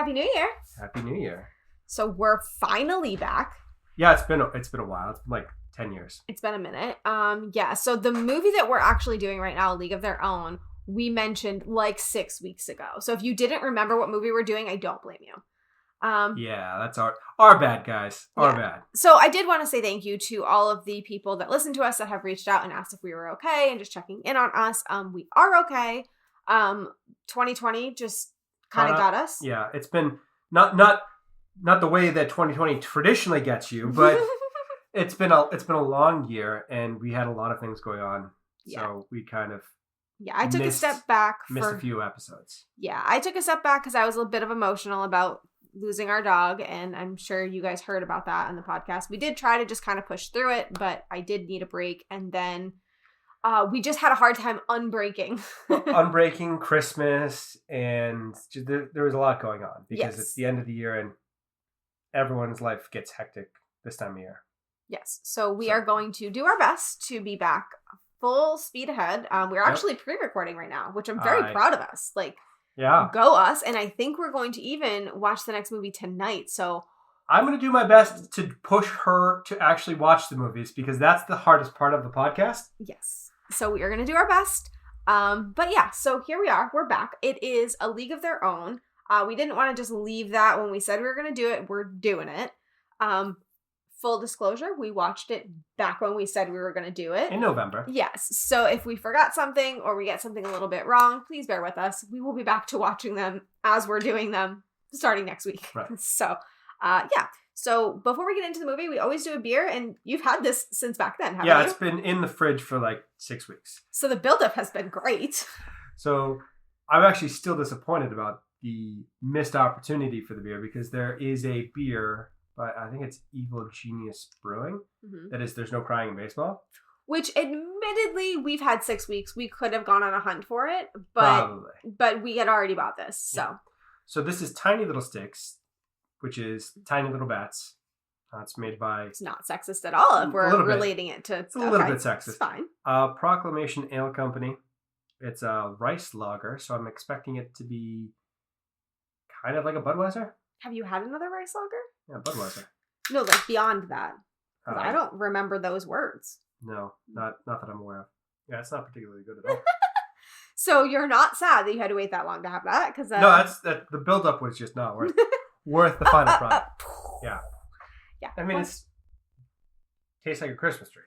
Happy New Year. Happy New Year. So we're finally back. Yeah, it's been a while. It's been like 10 years. It's been a minute. So the movie that we're actually doing right now, A League of Their Own, we mentioned like 6 weeks ago. So if you didn't remember what movie we're doing, I don't blame you. Yeah, that's our bad, guys. Our bad. So I did want to say thank you to all of the people that listened to us that have reached out and asked if we were okay and just checking in on us. We are okay. 2020 just kind of got us. Yeah, it's been not the way that 2020 traditionally gets you, but it's been a long year and we had a lot of things going on. Yeah. So we kind of I took a step back. Missed a few episodes. Yeah, I took a step back because I was a little bit of emotional about losing our dog, and I'm sure you guys heard about that on the podcast. We did try to just kind of push through it, but I did need a break, and then we just had a hard time unbreaking. Unbreaking, Christmas, and there was a lot going on because it's the end of the year and everyone's life gets hectic this time of year. Yes, so we are going to do our best to be back full speed ahead. We're actually pre-recording right now, which I'm very proud of us. Go us. And I think we're going to even watch the next movie tonight. So I'm going to do my best to push her to actually watch the movies because that's the hardest part of the podcast. Yes. So we are going to do our best. But yeah, so here we are. We're back. It is A League of Their Own. We didn't want to just leave that when we said we were going to do it. We're doing it. Full disclosure, we watched it back when we said we were going to do it. In November. Yes. So if we forgot something or we get something a little bit wrong, please bear with us. We will be back to watching them as we're doing them starting next week. Right. So, yeah. So before we get into the movie, we always do a beer, and you've had this since back then, haven't you? Yeah, it's been in the fridge for like 6 weeks. So the buildup has been great. So I'm actually still disappointed about the missed opportunity for the beer because there is a beer... But I think it's Evil Genius Brewing. Mm-hmm. That is, there's no crying in baseball. Which, admittedly, we've had 6 weeks. We could have gone on a hunt for it, but we had already bought this. So, So this is Tiny Little Sticks, which is Tiny Little Bats. It's made by. It's not sexist at all. If we're relating it to. It's a little bit sexist. It's fine. Proclamation Ale Company. It's a rice lager, so I'm expecting it to be kind of like a Budweiser. Have you had another rice lager? Yeah, Budweiser. No, like beyond that. I don't remember those words. No, not that I'm aware of. Yeah, it's not particularly good at all. So you're not sad that you had to wait that long to have that? No, the build-up was just not worth the final product. Yeah. Yeah. I mean, it tastes like a Christmas tree.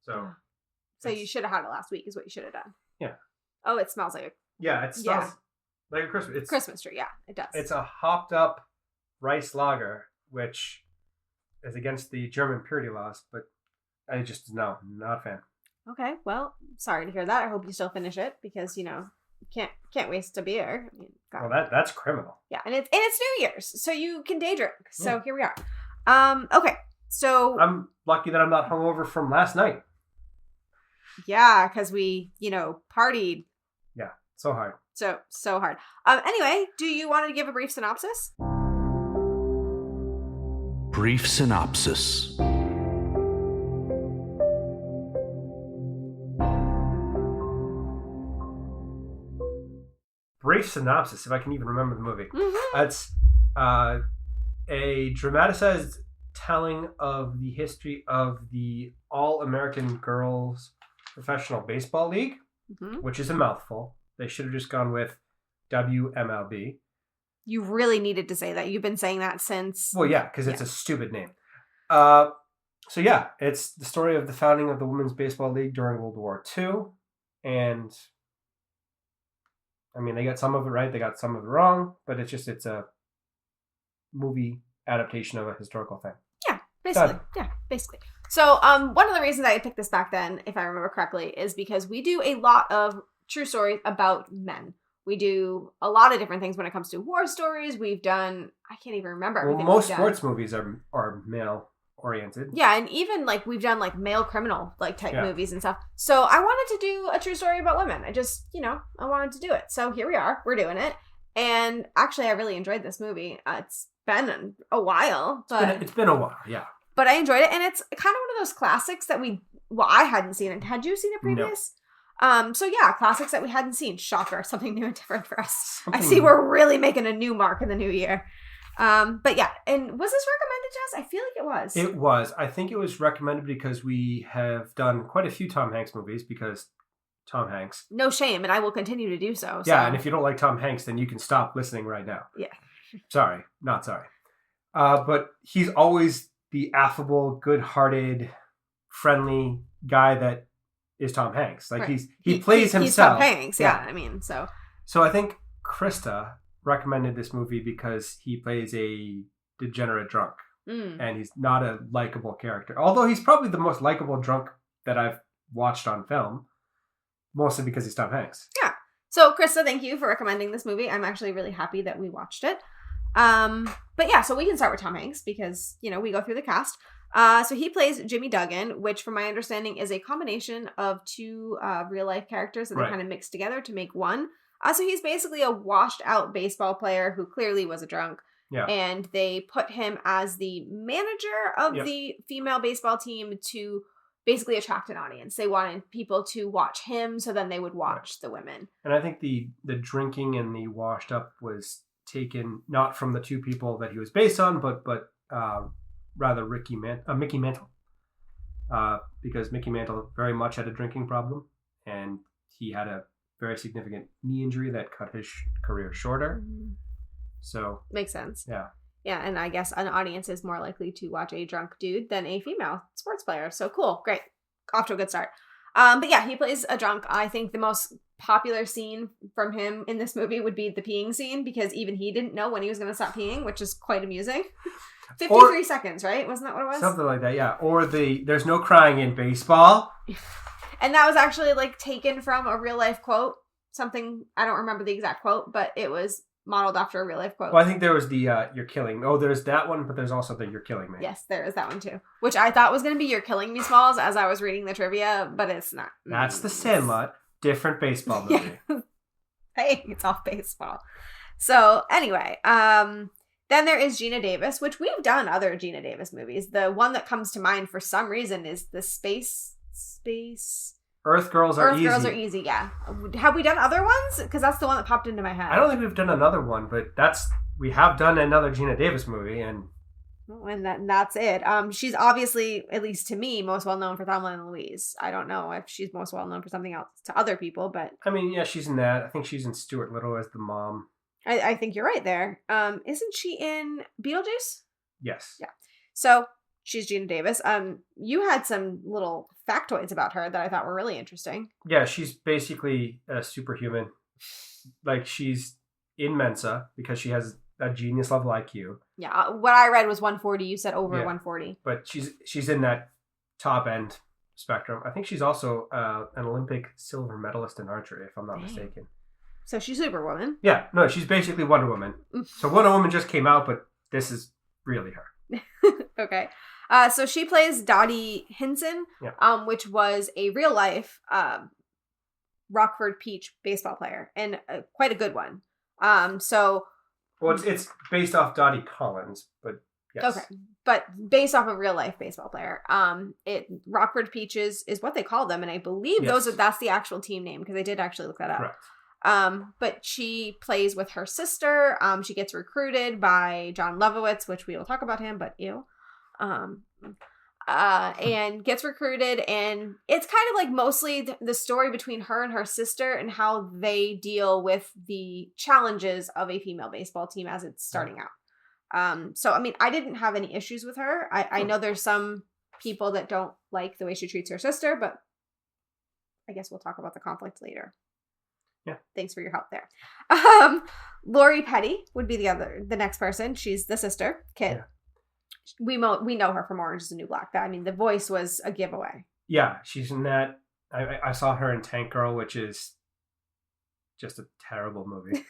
So you should have had it last week is what you should have done. Yeah. Oh, it smells like a... Yeah, it smells like a Christmas. It's Christmas tree, yeah, it does. It's a hopped up rice lager, which is against the German purity laws, but I just, not a fan. Okay, well, sorry to hear that. I hope you still finish it because, you can't waste a beer. I mean, well, that's criminal. Yeah, and it's New Year's, so you can day drink. So here we are. Okay, so... I'm lucky that I'm not hungover from last night. Yeah, because we, partied. Yeah, so hard. So hard. Anyway, do you want to give a brief synopsis? Brief synopsis. Brief synopsis, if I can even remember the movie. Mm-hmm. That's a dramatized telling of the history of the All-American Girls Professional Baseball League, which is a mouthful. They should have just gone with WMLB. You really needed to say that. You've been saying that since... Well, yeah, because it's a stupid name. So yeah, it's the story of the founding of the Women's Baseball League during World War II. And, I mean, they got some of it right, they got some of it wrong, but it's a movie adaptation of a historical thing. Yeah, basically. Done. Yeah, basically. So one of the reasons I picked this back then, if I remember correctly, is because we do a lot of true stories about men. We do a lot of different things when it comes to war stories. We've done, I can't even remember everything. Well, most sports movies are male oriented. Yeah, and even we've done male criminal type movies and stuff. So I wanted to do a true story about women. I just, I wanted to do it. So here we are. We're doing it. And actually, I really enjoyed this movie. It's been a while. But it's been a while, yeah. But I enjoyed it. And it's kind of one of those classics that I hadn't seen it. Had you seen it previous? So yeah, classics that we hadn't seen. Shocker, something new and different for us. I see we're really making a new mark in the new year. But yeah, and was this recommended to us? I feel like it was. It was. I think it was recommended because we have done quite a few Tom Hanks movies because Tom Hanks. No shame, and I will continue to do so. Yeah, and if you don't like Tom Hanks, then you can stop listening right now. Yeah. Sorry, not sorry. But he's always the affable, good-hearted, friendly guy that is Tom Hanks. Like right. he plays himself. He's Tom Hanks, yeah. I mean, so. So I think Krista recommended this movie because he plays a degenerate drunk. And he's not a likable character. Although he's probably the most likable drunk that I've watched on film. Mostly because he's Tom Hanks. Yeah. So, Krista, thank you for recommending this movie. I'm actually really happy that we watched it. But yeah, so we can start with Tom Hanks because, we go through the cast. So he plays Jimmy Duggan, which from my understanding is a combination of two real life characters that they kind of mixed together to make one. So he's basically a washed out baseball player who clearly was a drunk. Yeah. And they put him as the manager of the female baseball team to basically attract an audience. They wanted people to watch him, so then they would watch the women. And I think the drinking and the washed up was taken not from the two people that he was based on, but rather Mickey Mantle. Because Mickey Mantle very much had a drinking problem, and he had a very significant knee injury that cut his career shorter. Mm-hmm. So makes sense. Yeah. Yeah, and I guess an audience is more likely to watch a drunk dude than a female sports player. So cool. Great. Off to a good start. But yeah, he plays a drunk. I think the most popular scene from him in this movie would be the peeing scene because even he didn't know when he was going to stop peeing, which is quite amusing. 53 seconds, right? Wasn't that what it was? Something like that, yeah. Or there's no crying in baseball. And that was actually taken from a real life quote. Something, I don't remember the exact quote, but it was modeled after a real life quote. Well, I think there was the "You're killing." Oh, there's that one, but there's also the "You're killing me." Yes, there is that one too, which I thought was going to be "You're killing me, Smalls" as I was reading the trivia, but it's not. That's the Sandlot, different baseball movie. Hey, it's off baseball. So anyway, then there is Gina Davis, which we've done other Gina Davis movies. The one that comes to mind for some reason is the space. Earth Girls Are Easy. Earth Girls Are Easy, yeah. Have we done other ones? Because that's the one that popped into my head. I don't think we've done another one, but we have done another Gina Davis movie, and that's it. She's obviously, at least to me, most well known for Thelma and Louise. I don't know if she's most well known for something else to other people, but I mean, yeah, she's in that. I think she's in Stuart Little as the mom. I think you're right there. Isn't she in Beetlejuice? Yes. Yeah. So she's Gina Davis. You had some little factoids about her that I thought were really interesting. Yeah, she's basically a superhuman. She's in Mensa because she has a genius level IQ. Yeah, what I read was 140. You said over 140. But she's in that top end spectrum. I think she's also an Olympic silver medalist in archery, if I'm not mistaken. So she's Superwoman. Yeah, no, she's basically Wonder Woman. So Wonder Woman just came out, but this is really her. Okay. So she plays Dottie Hinson, which was a real life Rockford Peach baseball player, and quite a good one. Well, it's based off Dottie Collins, but yes. Okay, but based off a real life baseball player. Rockford Peaches is what they call them, and I believe that's the actual team name because I did actually look that up. Correct. But she plays with her sister. She gets recruited by John Lovitz, which we will talk about him, but ew. And gets recruited, and it's kind of mostly the story between her and her sister and how they deal with the challenges of a female baseball team as it's starting out. So I mean, I didn't have any issues with her. I know there's some people that don't like the way she treats her sister, but I guess we'll talk about the conflict later. Yeah. Thanks for your help there. Lori Petty would be the next person. She's the sister, Kit. Yeah. We know her from Orange is the New Black. I mean, the voice was a giveaway. Yeah, she's in that. I saw her in Tank Girl, which is just a terrible movie.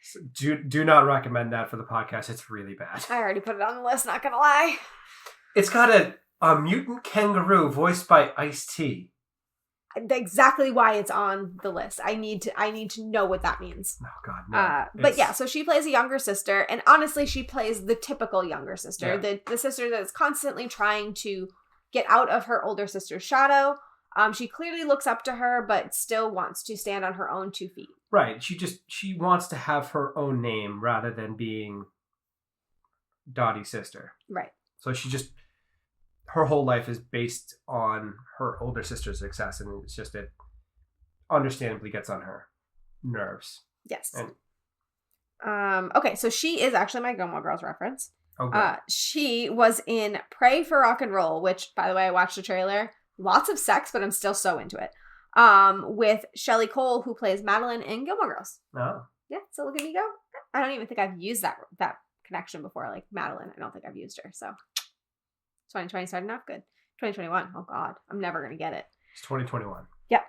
So do not recommend that for the podcast. It's really bad. I already put it on the list, not gonna lie. It's got a mutant kangaroo voiced by Ice-T. Exactly why it's on the list. I need to know what that means. Oh God, no. But yeah, so she plays a younger sister, and honestly, she plays the typical younger sister, the sister that is constantly trying to get out of her older sister's shadow. She clearly looks up to her, but still wants to stand on her own 2 feet. Right. She wants to have her own name rather than being Dottie's sister. Right. So her whole life is based on her older sister's success, and it's just it understandably gets on her nerves. Yes. And, okay, so she is actually my Gilmore Girls reference. okay. She was in Pray for Rock and Roll, which, by the way, I watched the trailer. Lots of sex, but I'm still so into it. With Shelley Cole, who plays Madeline in Gilmore Girls. Oh. Yeah, so look at me go. I don't even think I've used that connection before, like Madeline. I don't think I've used her, so 2020 started off good. 2021, oh God, I'm never going to get it. It's 2021. Yep.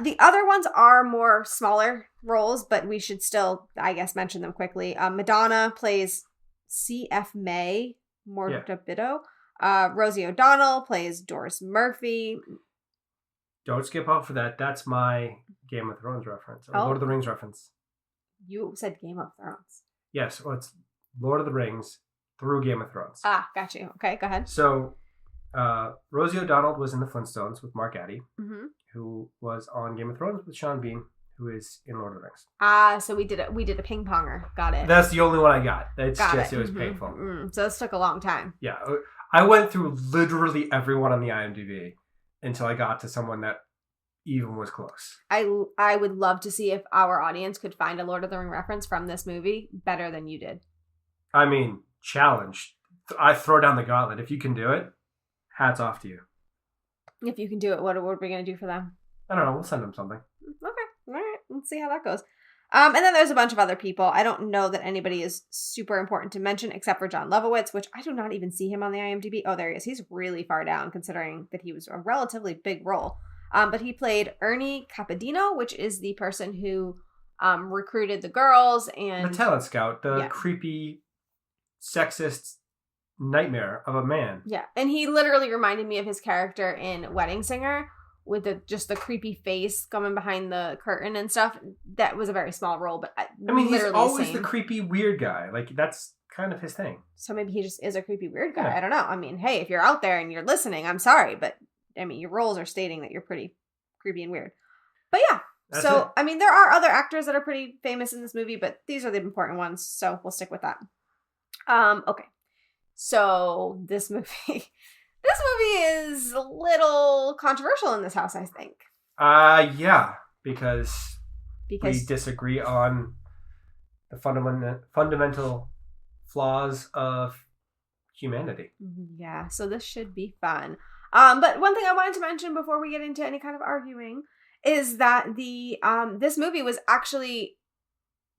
The other ones are more smaller roles, but we should still, I guess, mention them quickly. Madonna plays C.F. May Mortabito. Rosie O'Donnell plays Doris Murphy. Don't skip out for that. That's my Game of Thrones reference. Or Lord of the Rings reference. You said Game of Thrones. Yes, well, it's Lord of the Rings through Game of Thrones. Ah, got you. Okay, go ahead. So, Rosie O'Donnell was in the Flintstones with Mark Addy, Mm-hmm. who was on Game of Thrones with Sean Bean, who is in Lord of the Rings. So we did a ping ponger. Got it. That's the only one I got. It was Mm-hmm. painful. So this took a long time. Yeah, I went through literally everyone on the IMDb until I got to someone that even was close. I would love to see if our audience could find a Lord of the Ring reference from this movie better than you did. I mean, challenge. I throw down the gauntlet. If you can do it, hats off to you. If you can do it, what are we going to do for them? I don't know. We'll send them something. Okay. All right. Let's see how that goes. And then there's a bunch of other people. I don't know that anybody is super important to mention except for John Lovitz, which I do not even see him on the IMDb. Oh, there he is. He's really far down considering that he was a relatively big role. But he played Ernie Capadino, which is the person who recruited the girls and... The talent scout. The creepy, sexist nightmare of a man. Yeah. And he literally reminded me of his character in Wedding Singer, with just the creepy face coming behind the curtain and stuff. That was a very small role, but I mean, he's always the creepy weird guy. Like, that's kind of his thing. So maybe he just is a creepy weird guy. Yeah. I don't know. I mean, hey, if you're out there and you're listening, I'm sorry, but I mean, your roles are stating that you're pretty creepy and weird. But yeah, that's so it. I mean, there are other actors that are pretty famous in this movie, but these are the important ones, so we'll stick with that. Okay. So this movie is a little controversial in this house, I think. Yeah, because we disagree on the fundamental flaws of humanity. Yeah, so this should be fun. But one thing I wanted to mention before we get into any kind of arguing is that this movie was actually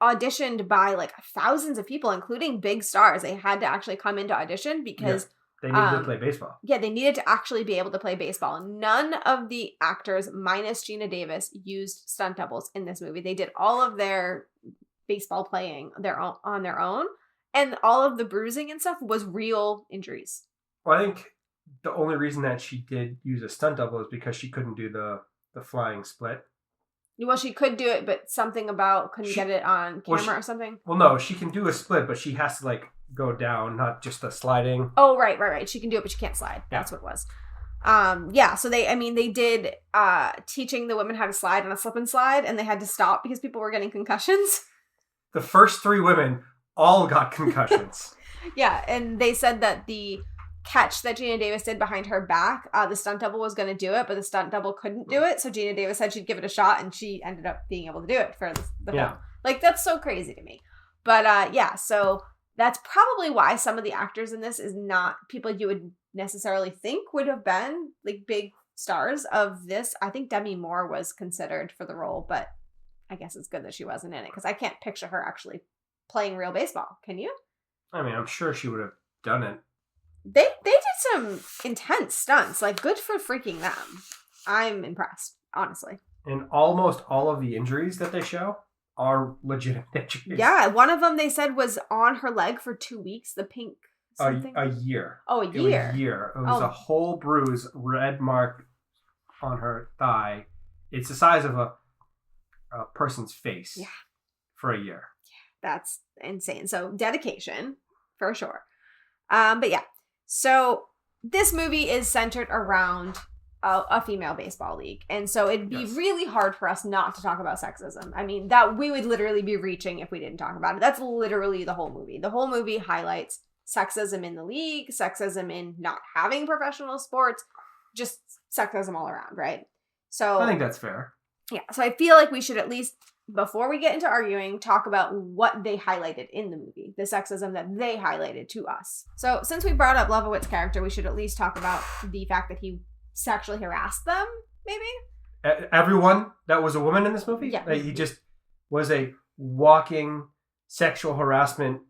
auditioned by like thousands of people, including big stars. They had to actually come into audition because they needed to play baseball. Yeah, they needed to actually be able to play baseball. None of the actors, minus Gina Davis, used stunt doubles in this movie. They did all of their baseball playing on their own, and all of the bruising and stuff was real injuries. Well, I think the only reason that she did use a stunt double is because she couldn't do the flying split. Well, she could do it, but something about couldn't get it on camera or something. Well, no, she can do a split, but she has to like go down, not just a sliding. Oh, right. She can do it, but she can't slide. Yeah. That's what it was. Yeah. So they did teaching the women how to slide on a slip and slide, and they had to stop because people were getting concussions. The first 3 women all got concussions. Yeah, and they said that the catch that Gina Davis did behind her back, the stunt double was going to do it, but the stunt double couldn't do it. So Gina Davis said she'd give it a shot, and she ended up being able to do it for the film. Like, that's so crazy to me. But yeah, so that's probably why some of the actors in this is not people you would necessarily think would have been like big stars of this. I think Demi Moore was considered for the role, but I guess it's good that she wasn't in it because I can't picture her actually playing real baseball. Can you? I mean, I'm sure she would have done it. They did some intense stunts. Like, good for freaking them. I'm impressed, honestly. And almost all of the injuries that they show are legitimate injuries. Yeah, one of them they said was on her leg for 2 weeks. The pink something. A year. Oh, a year. It was a year. It was a whole bruise, red mark on her thigh. It's the size of a person's face. Yeah. For a year. Yeah, that's insane. So dedication, for sure. But yeah. So this movie is centered around a female baseball league. And so it'd be really hard for us not to talk about sexism. I mean, that we would literally be reaching if we didn't talk about it. That's literally the whole movie. The whole movie highlights sexism in the league, sexism in not having professional sports, just sexism all around, right? So I think that's fair. Yeah, so I feel like we should at least, before we get into arguing, talk about what they highlighted in the movie, the sexism that they highlighted to us. So since we brought up Leibowitz' character, we should at least talk about the fact that he sexually harassed them, maybe? Everyone that was a woman in this movie? Yeah. Like, he just was a walking sexual harassment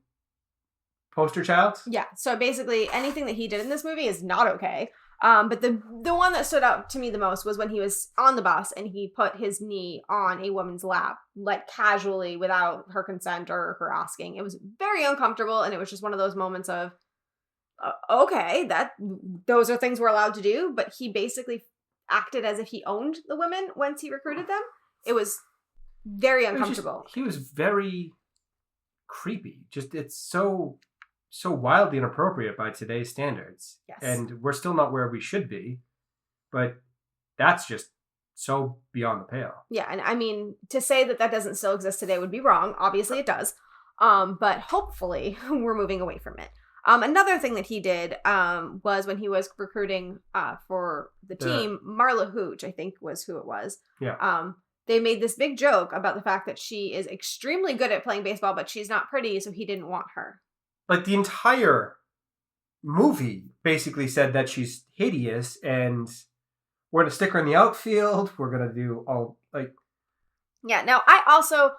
poster child? Yeah, so basically anything that he did in this movie is not okay. But the one that stood out to me the most was when he was on the bus and he put his knee on a woman's lap, like casually without her consent or her asking. It was very uncomfortable, and it was just one of those moments of, okay, those are things we're allowed to do, but he basically acted as if he owned the women once he recruited them. It was very uncomfortable. He was very creepy. Just, it's so wildly inappropriate by today's standards. Yes. And we're still not where we should be, but that's just so beyond the pale. Yeah, and I mean, to say that doesn't still exist today would be wrong. Obviously it does. But hopefully we're moving away from it. Another thing that he did was when he was recruiting for the team, Marla Hooch, I think was who it was. Yeah. They made this big joke about the fact that she is extremely good at playing baseball, but she's not pretty, so he didn't want her. Like, the entire movie basically said that she's hideous, and we're going to stick her in the outfield. We're going to do all, like... Yeah, now, I also,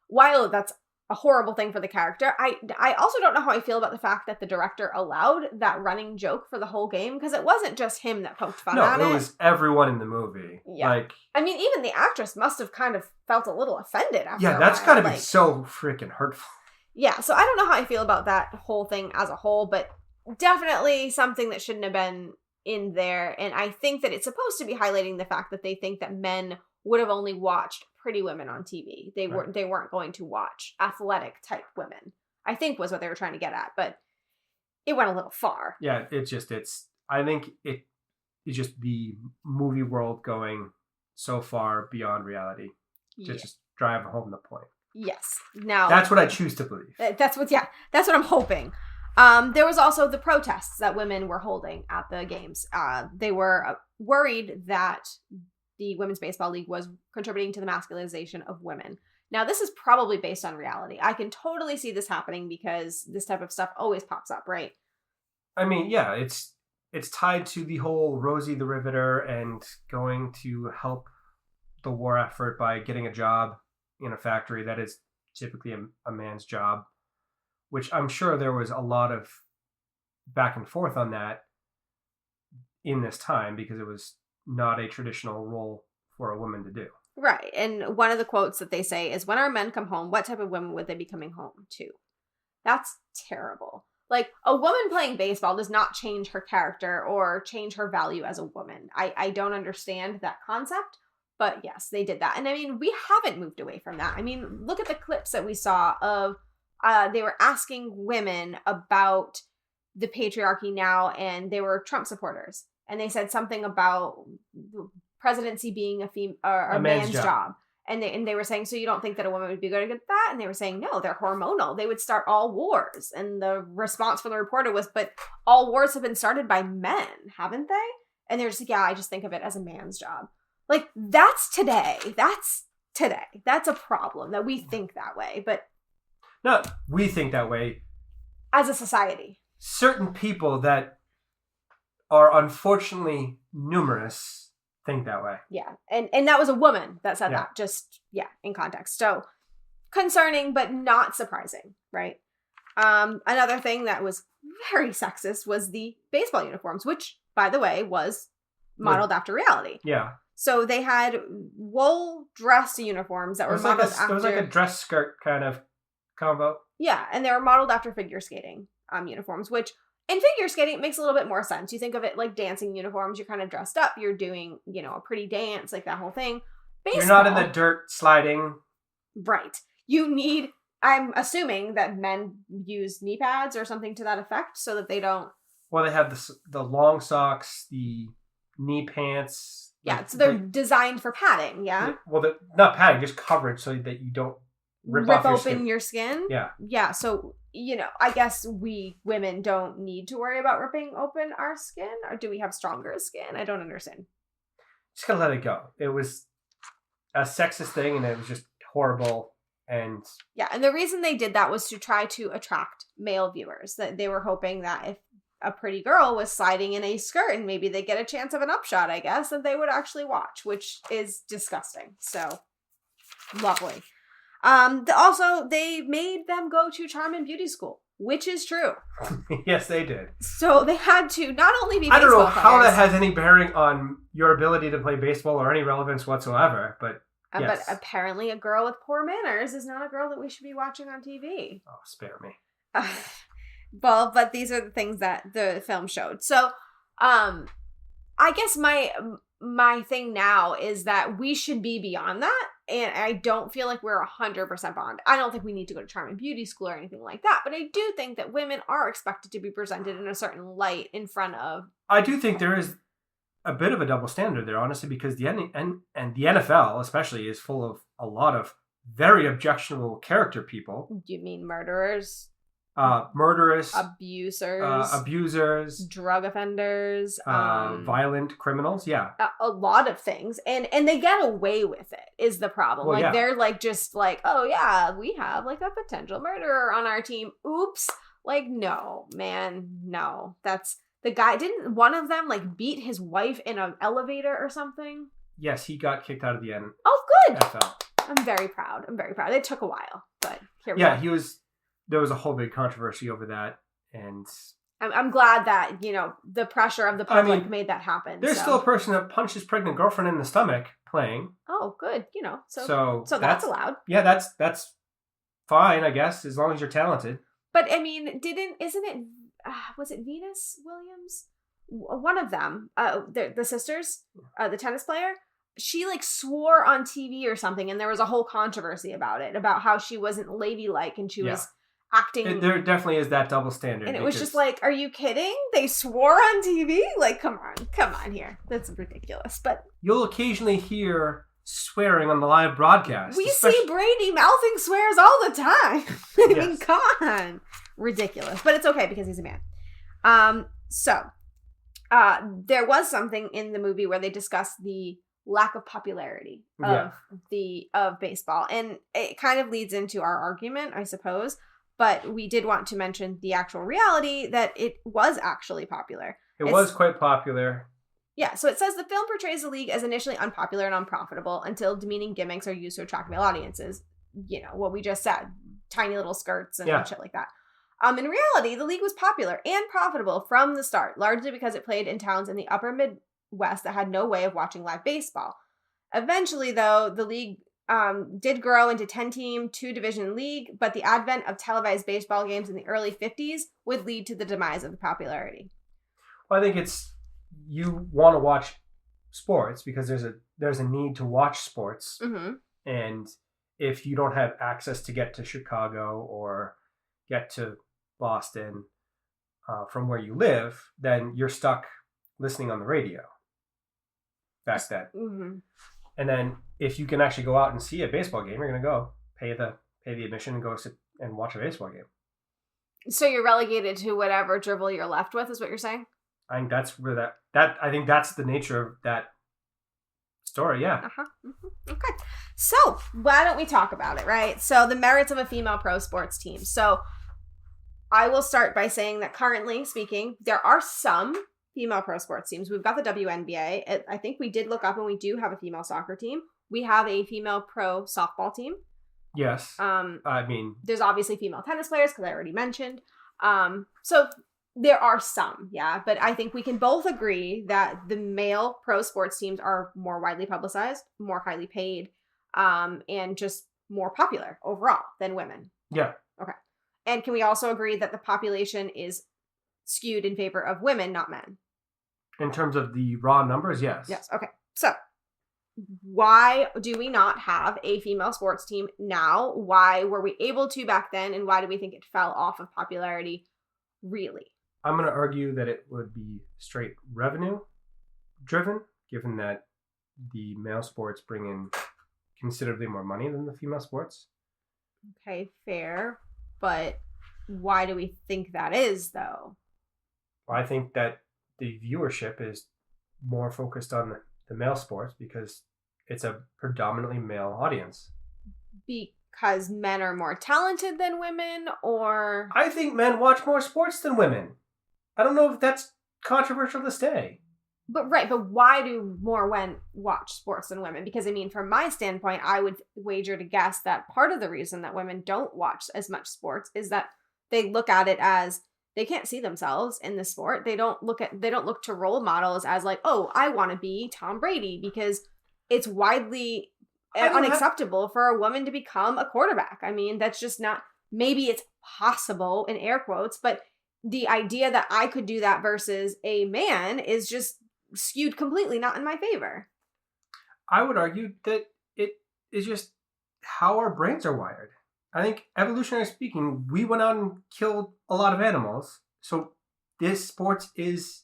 while that's a horrible thing for the character, I also don't know how I feel about the fact that the director allowed that running joke for the whole game, because it wasn't just him that poked fun at it. No, it was everyone in the movie. Yeah. Like, I mean, even the actress must have kind of felt a little offended after yeah, a that's while. got to be so freaking hurtful. Yeah, so I don't know how I feel about that whole thing as a whole, but definitely something that shouldn't have been in there. And I think that it's supposed to be highlighting the fact that they think that men would have only watched pretty women on TV. They weren't going to watch athletic type women, I think was what they were trying to get at, but it went a little far. Yeah, I think it's just the movie world going so far beyond reality to just drive home the point. Yes. Now that's what I choose to believe. That's what I'm hoping. There was also the protests that women were holding at the games. They were worried that the Women's Baseball League was contributing to the masculinization of women. Now, this is probably based on reality. I can totally see this happening because this type of stuff always pops up, right? I mean, yeah, it's tied to the whole Rosie the Riveter and going to help the war effort by getting a job in a factory that is typically a man's job, which I'm sure there was a lot of back and forth on that in this time because it was not a traditional role for a woman to do. Right. And one of the quotes that they say is, when our men come home, what type of women would they be coming home to? That's terrible. Like, a woman playing baseball does not change her character or change her value as a woman. I don't understand that concept. But yes, they did that. And I mean, we haven't moved away from that. I mean, look at the clips that we saw of, they were asking women about the patriarchy now, and they were Trump supporters. And they said something about presidency being a man's job. And they were saying, so you don't think that a woman would be good at that? And they were saying, no, they're hormonal. They would start all wars. And the response from the reporter was, but all wars have been started by men, haven't they? And they're just like, yeah, I just think of it as a man's job. Like, that's today. That's today. That's a problem that we think that way. But no, we think that way. As a society. Certain people that are unfortunately numerous think that way. Yeah. And that was a woman that said that. Just, in context. So, concerning, but not surprising, right? Another thing that was very sexist was the baseball uniforms, which, by the way, was modeled after reality. Yeah. So they had wool dress uniforms that were modeled after... It was like a dress skirt kind of combo. Yeah, and they were modeled after figure skating uniforms, which in figure skating, it makes a little bit more sense. You think of it like dancing uniforms. You're kind of dressed up. You're doing, a pretty dance, like that whole thing. Baseball, you're not in the dirt sliding. Right. You need... I'm assuming that men use knee pads or something to that effect so that they don't... Well, they have the long socks, the knee pants. Yeah, so they're designed for padding, yeah? Well, not padding, just coverage so that you don't rip off your skin. Yeah. Yeah, so, I guess we women don't need to worry about ripping open our skin, or do we have stronger skin? I don't understand. Just gotta let it go. It was a sexist thing, and it was just horrible. And the reason they did that was to try to attract male viewers. That they were hoping that if a pretty girl was sliding in a skirt and maybe they get a chance of an upshot, I guess, that they would actually watch, which is disgusting. So lovely. Also, they made them go to charm and beauty school, which is true. Yes, they did. So they had to not only be I don't know baseball how players, that has any bearing on your ability to play baseball or any relevance whatsoever, but yes. But apparently a girl with poor manners is not a girl that we should be watching on TV. Oh, spare me. Well, but these are the things that the film showed. So, I guess my thing now is that we should be beyond that, and I don't feel like we're 100% beyond. I don't think we need to go to charm and beauty school or anything like that, but I do think that women are expected to be presented in a certain light in front of. I do think there is a bit of a double standard there, honestly, because the NFL especially is full of a lot of very objectionable character people. Do you mean murderers? Murderers, abusers, drug offenders, violent criminals. Yeah, a lot of things, and they get away with it. Is the problem? Well, they're just oh yeah, we have a potential murderer on our team. Oops! No, man, no. That's the guy. Didn't one of them beat his wife in an elevator or something? Yes, he got kicked out of the end. Oh, good. NFL. I'm very proud. It took a while, but here we go. Yeah, there was a whole big controversy over that, and I'm glad that the pressure of the public made that happen. There's still a person that punched his pregnant girlfriend in the stomach playing. Oh, good. So that's allowed. Yeah, that's fine, I guess, as long as you're talented. But I mean, isn't it? Was it Venus Williams? One of them, the sisters, the tennis player. She swore on TV or something, and there was a whole controversy about it, about how she wasn't ladylike and she was acting. There definitely is that double standard. And it was just are you kidding? They swore on TV? Come on here. That's ridiculous. But you'll occasionally hear swearing on the live broadcast. We see Brady mouthing swears all the time. I mean, come on. Ridiculous. But it's okay because he's a man. So there was something in the movie where they discussed the lack of popularity of baseball, and it kind of leads into our argument, I suppose, but we did want to mention the actual reality that it was actually popular. It was quite popular. Yeah, so it says the film portrays the league as initially unpopular and unprofitable until demeaning gimmicks are used to attract male audiences. What we just said, tiny little skirts and shit like that. In reality, the league was popular and profitable from the start, largely because it played in towns in the upper Midwest that had no way of watching live baseball. Eventually, though, the league did grow into 10-team, 2-division league, but the advent of televised baseball games in the early 50s would lead to the demise of the popularity. Well, I think you want to watch sports because there's a need to watch sports, and if you don't have access to get to Chicago or get to Boston from where you live, then you're stuck listening on the radio back then. And then if you can actually go out and see a baseball game, you're going to go pay the admission and go sit and watch a baseball game. So you're relegated to whatever dribble you're left with, is what you're saying? I think that's where I think that's the nature of that story, yeah. Okay. So, why don't we talk about it, right? So, the merits of a female pro sports team. So, I will start by saying that currently speaking, there are some female pro sports teams. We've got the WNBA. I think we did look up and we do have a female soccer team. We have a female pro softball team. Yes. I mean, there's obviously female tennis players because I already mentioned. So there are some, yeah, but I think we can both agree that the male pro sports teams are more widely publicized, more highly paid, and just more popular overall than women. Yeah. Okay. And can we also agree that the population is skewed in favor of women, not men? In terms of the raw numbers, yes. Yes. Okay. So why do we not have a female sports team now? Why were we able to back then? And why do we think it fell off of popularity really? I'm going to argue that it would be straight revenue driven, given that the male sports bring in considerably more money than the female sports. Okay, fair. But why do we think that is, though? I think that the viewership is more focused on the male sports because it's a predominantly male audience. Because men are more talented than women, or... I think men watch more sports than women. I don't know if that's controversial to say. But why do more men watch sports than women? Because, I mean, from my standpoint, I would wager to guess that part of the reason that women don't watch as much sports is that they look at it as they can't see themselves in the sport. They don't look to role models as like, oh, I want to be Tom Brady, because it's widely unacceptable for a woman to become a quarterback. I mean, that's just not, maybe it's possible in air quotes, but the idea that I could do that versus a man is just skewed completely not in my favor. I would argue that it is just how our brains are wired. I think, evolutionarily speaking, we went out and killed a lot of animals. So this sports is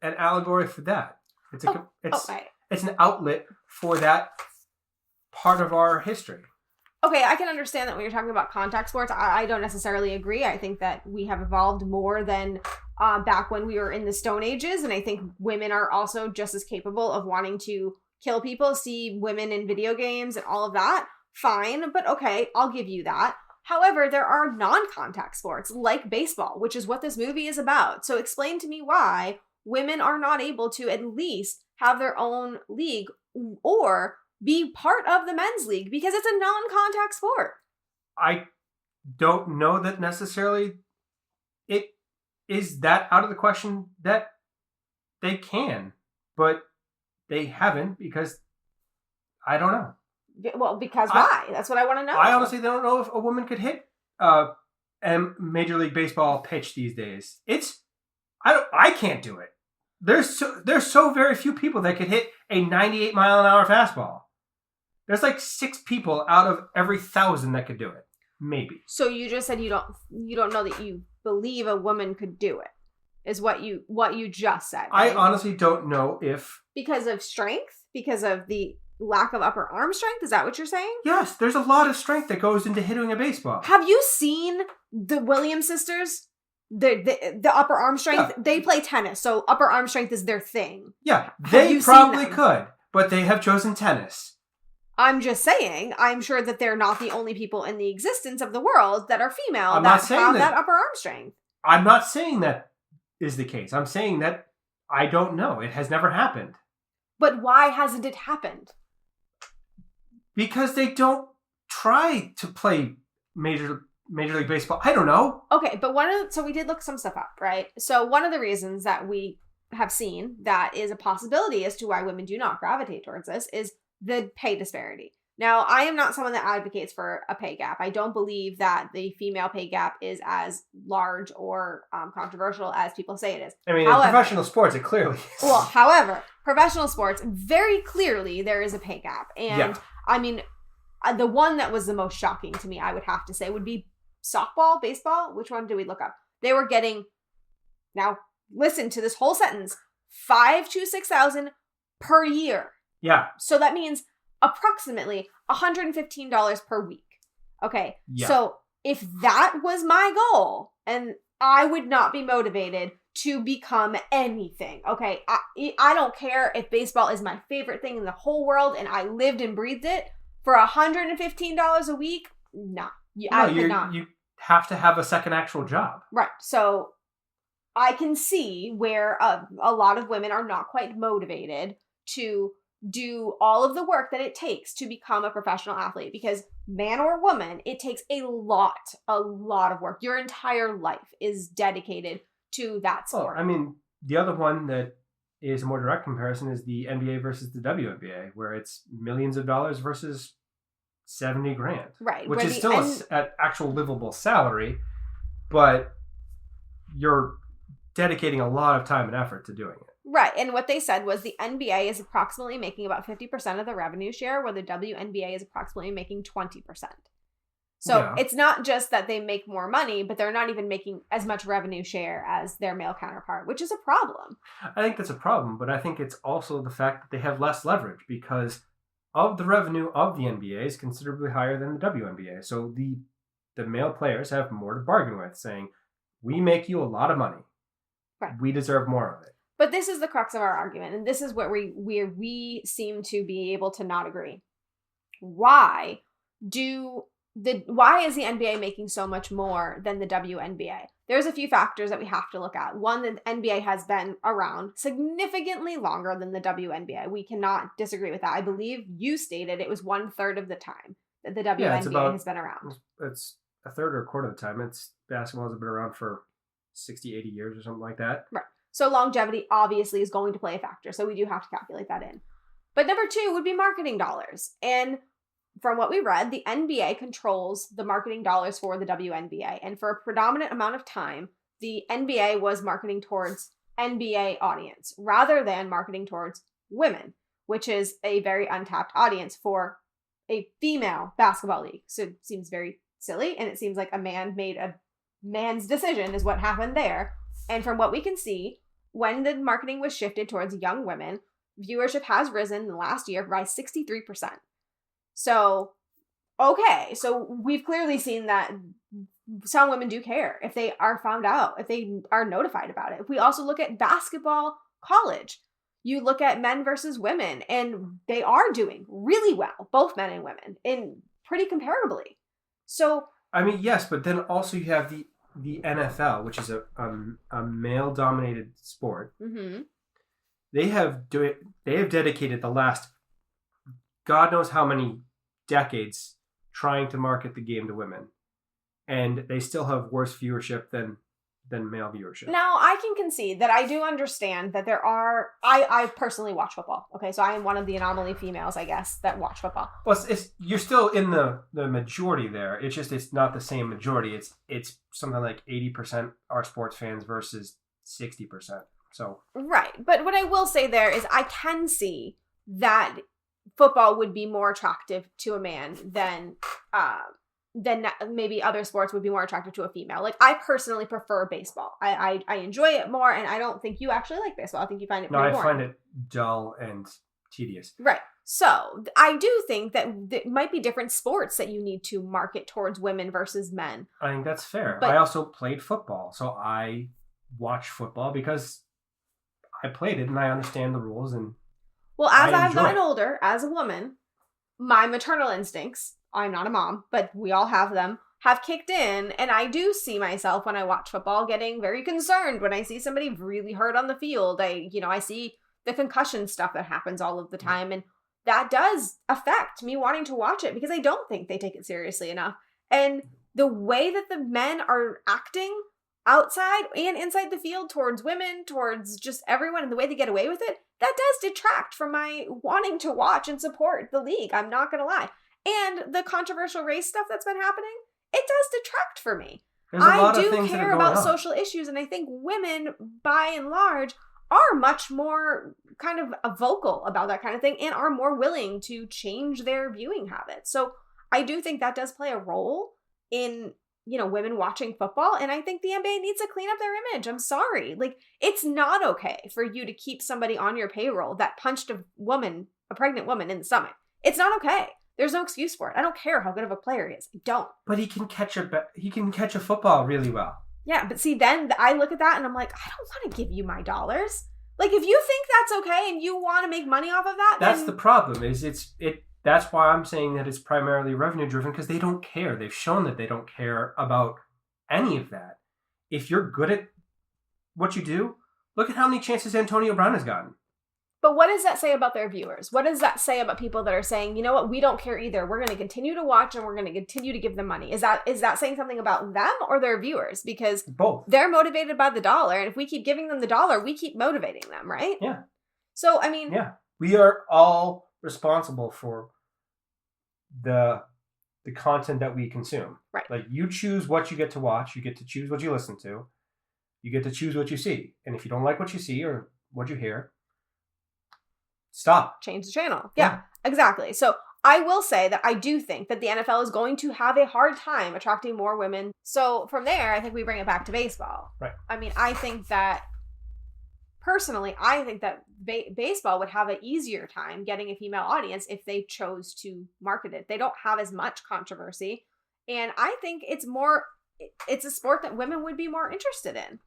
an allegory for that. It's an outlet for that part of our history. Okay, I can understand that when you're talking about contact sports. I don't necessarily agree. I think that we have evolved more than back when we were in the Stone Ages. And I think women are also just as capable of wanting to kill people, see women in video games and all of that. Fine, but okay, I'll give you that. However, there are non-contact sports like baseball, which is what this movie is about. So explain to me why women are not able to at least have their own league or be part of the men's league, because it's a non-contact sport. I don't know that necessarily it is that out of the question that they can, but they haven't because I don't know. Well, because why? That's what I want to know. I honestly don't know if a woman could hit a Major League Baseball pitch these days. I can't do it. There's so very few people that could hit a 98 mile an hour fastball. There's like 6 people out of every 1,000 that could do it. Maybe. So you just said you don't know that you believe a woman could do it. Is what you just said. Right? I honestly don't know if because of strength, because of the lack of upper arm strength. Is that what you're saying? Yes, there's a lot of strength that goes into hitting a baseball. Have you seen the Williams sisters? The upper arm strength. Yeah. They play tennis, so upper arm strength is their thing. Yeah, they probably could, but they have chosen tennis. I'm just saying, I'm sure that they're not the only people in the existence of the world that are female that have that upper arm strength. I'm not saying that is the case. I'm saying that I don't know. It has never happened. But why hasn't it happened? Because they don't try to play Major League Baseball. I don't know. Okay, but so we did look some stuff up, right? So one of the reasons that we have seen that is a possibility as to why women do not gravitate towards this is the pay disparity. Now, I am not someone that advocates for a pay gap. I don't believe that the female pay gap is as large or controversial as people say it is. I mean, in professional sports, it clearly is. Well, however, professional sports, very clearly there is a pay gap. And yeah. I mean, the one that was the most shocking to me, I would have to say, would be softball, baseball. Which one did we look up? They were getting, now listen to this whole sentence, $5,000 to $6,000 per year. Yeah. So that means approximately $115 per week. Okay. Yeah. So if that was my goal, and I would not be motivated to become anything. Okay. I don't care if baseball is my favorite thing in the whole world and I lived and breathed it. For $115 a week, I could not. You have to have a second actual job. Right. So I can see where a lot of women are not quite motivated to do all of the work that it takes to become a professional athlete, because man or woman, it takes a lot of work. Your entire life is dedicated to that sport. Well, I mean, the other one that is a more direct comparison is the NBA versus the WNBA, where it's millions of dollars versus $70,000. Right. Which is still an actual livable salary, but you're dedicating a lot of time and effort to doing it. Right. And what they said was the NBA is approximately making about 50% of the revenue share, where the WNBA is approximately making 20%. So it's not just that they make more money, but they're not even making as much revenue share as their male counterpart, which is a problem. I think that's a problem, but I think it's also the fact that they have less leverage because of the revenue of the NBA is considerably higher than the WNBA. So the male players have more to bargain with, saying, we make you a lot of money. Right. We deserve more of it. But this is the crux of our argument, and this is where we seem to be able to not agree. Why is the NBA making so much more than the WNBA? There's a few factors that we have to look at. One, the NBA has been around significantly longer than the WNBA. We cannot disagree with that. I believe you stated it was 1/3 of the time that the WNBA has been around. It's a third or a quarter of the time. Basketball has been around for 60, 80 years or something like that. Right. So longevity obviously is going to play a factor. So we do have to calculate that in. But number 2 would be marketing dollars. And from what we read, the NBA controls the marketing dollars for the WNBA. And for a predominant amount of time, the NBA was marketing towards NBA audience rather than marketing towards women, which is a very untapped audience for a female basketball league. So it seems very silly. And it seems like a man made a man's decision is what happened there. And from what we can see, when the marketing was shifted towards young women, viewership has risen in the last year by 63%. So, okay, so we've clearly seen that some women do care if they are found out, if they are notified about it. If we also look at basketball college, you look at men versus women, and they are doing really well, both men and women, in pretty comparably. So, I mean, yes, but then also you have the NFL, which is a male-dominated sport. Mm-hmm. They have dedicated the last God knows how many decades trying to market the game to women, and they still have worse viewership than male viewership. Now, I can concede that I do understand that there are... I personally watch football, okay? So I am one of the anomaly females, I guess, that watch football. Well, you're still in the majority there. It's just it's not the same majority. It's something like 80% are sports fans versus 60%. So right. But what I will say there is I can see that football would be more attractive to a man than maybe other sports would be more attractive to a female. Like, I personally prefer baseball. I enjoy it more, and I don't think you actually like baseball. I think you find it pretty boring. No, I find it dull and tedious. Right. So I do think that there might be different sports that you need to market towards women versus men. I think that's fair. But I also played football, so I watch football because I played it and I understand the rules. And well, as I've gotten older, as a woman, my maternal instincts, I'm not a mom, but we all have them, have kicked in. And I do see myself when I watch football getting very concerned when I see somebody really hurt on the field. I see the concussion stuff that happens all of the time. And that does affect me wanting to watch it because I don't think they take it seriously enough. And the way that the men are acting outside and inside the field towards women, towards just everyone, and the way they get away with it, that does detract from my wanting to watch and support the league. I'm not going to lie. And the controversial race stuff that's been happening, it does detract for me. I do care about social issues, and I think women, by and large, are much more kind of vocal about that kind of thing and are more willing to change their viewing habits. So I do think that does play a role in, women watching football. And I think the NBA needs to clean up their image. I'm sorry. Like, it's not okay for you to keep somebody on your payroll that punched a pregnant woman in the stomach. It's not okay. There's no excuse for it. I don't care how good of a player he is. I don't. But he can catch a football really well. Yeah, but see, then I look at that and I'm like, I don't want to give you my dollars. Like, if you think that's okay and you want to make money off of that, that's the problem. That's why I'm saying that it's primarily revenue driven, because they don't care. They've shown that they don't care about any of that. If you're good at what you do, look at how many chances Antonio Brown has gotten. But what does that say about their viewers? What does that say about people that are saying, you know what, we don't care either. We're going to continue to watch and we're going to continue to give them money. Is that saying something about them or their viewers? Because both. They're motivated by the dollar. And if we keep giving them the dollar, we keep motivating them, right? Yeah. So, I mean. Yeah. We are all responsible for the content that we consume. Right. Like, you choose what you get to watch. You get to choose what you listen to. You get to choose what you see. And if you don't like what you see or what you hear, stop. Change the channel. Yeah, exactly. So I will say that I do think that the NFL is going to have a hard time attracting more women. So from there, I think we bring it back to baseball. Right. I mean, I think that personally, I think that baseball would have an easier time getting a female audience if they chose to market it. They don't have as much controversy. And I think it's a sport that women would be more interested in.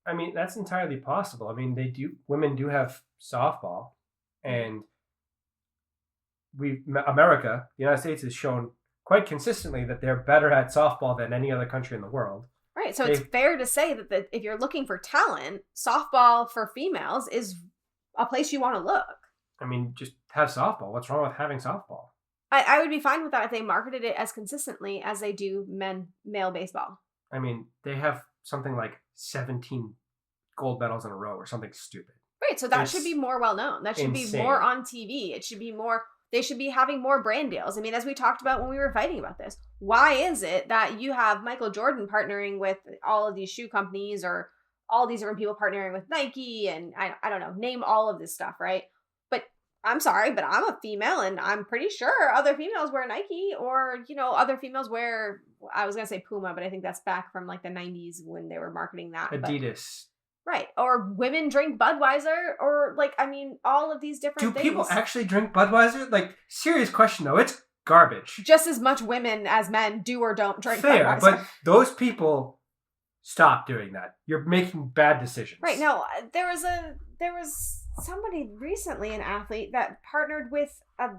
I mean, that's entirely possible. I mean, women do have softball, and the United States has shown quite consistently that they're better at softball than any other country in the world. Right. So it's fair to say that if you're looking for talent, softball for females is a place you want to look. I mean, just have softball. What's wrong with having softball? I would be fine with that if they marketed it as consistently as they do male baseball. I mean, they have something like 17 gold medals in a row or something stupid. Right. So that should be more well known. That should be more on TV. It should be more. They should be having more brand deals. I mean, as we talked about when we were fighting about this, why is it that you have Michael Jordan partnering with all of these shoe companies or all these different people partnering with Nike and I don't know, name all of this stuff, right? But I'm sorry, but I'm a female and I'm pretty sure other females wear Nike or, other females wear, I was going to say Puma, but I think that's back from like the 90s when they were marketing that. Adidas. Right. Or women drink Budweiser or all of these different things. Do people actually drink Budweiser? Like, serious question though. It's garbage. Just as much women as men do or don't drink Fair, Budweiser. but those people stop doing that. You're making bad decisions. Right. No, there was somebody recently, an athlete, that partnered with a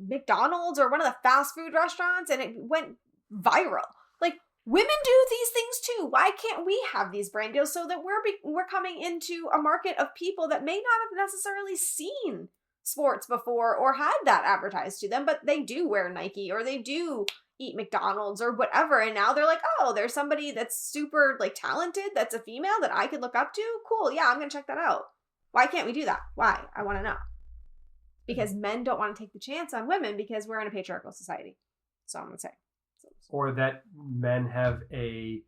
McDonald's or one of the fast food restaurants and it went viral. Like, women do these things too. Why can't we have these brand deals so that we're coming into a market of people that may not have necessarily seen sports before or had that advertised to them, but they do wear Nike or they do eat McDonald's or whatever. And now they're like, oh, there's somebody that's super like talented, that's a female that I could look up to. Cool. Yeah, I'm going to check that out. Why can't we do that? Why? I want to know. Because men don't want to take the chance on women because we're in a patriarchal society. So I'm going to say. Or that men have a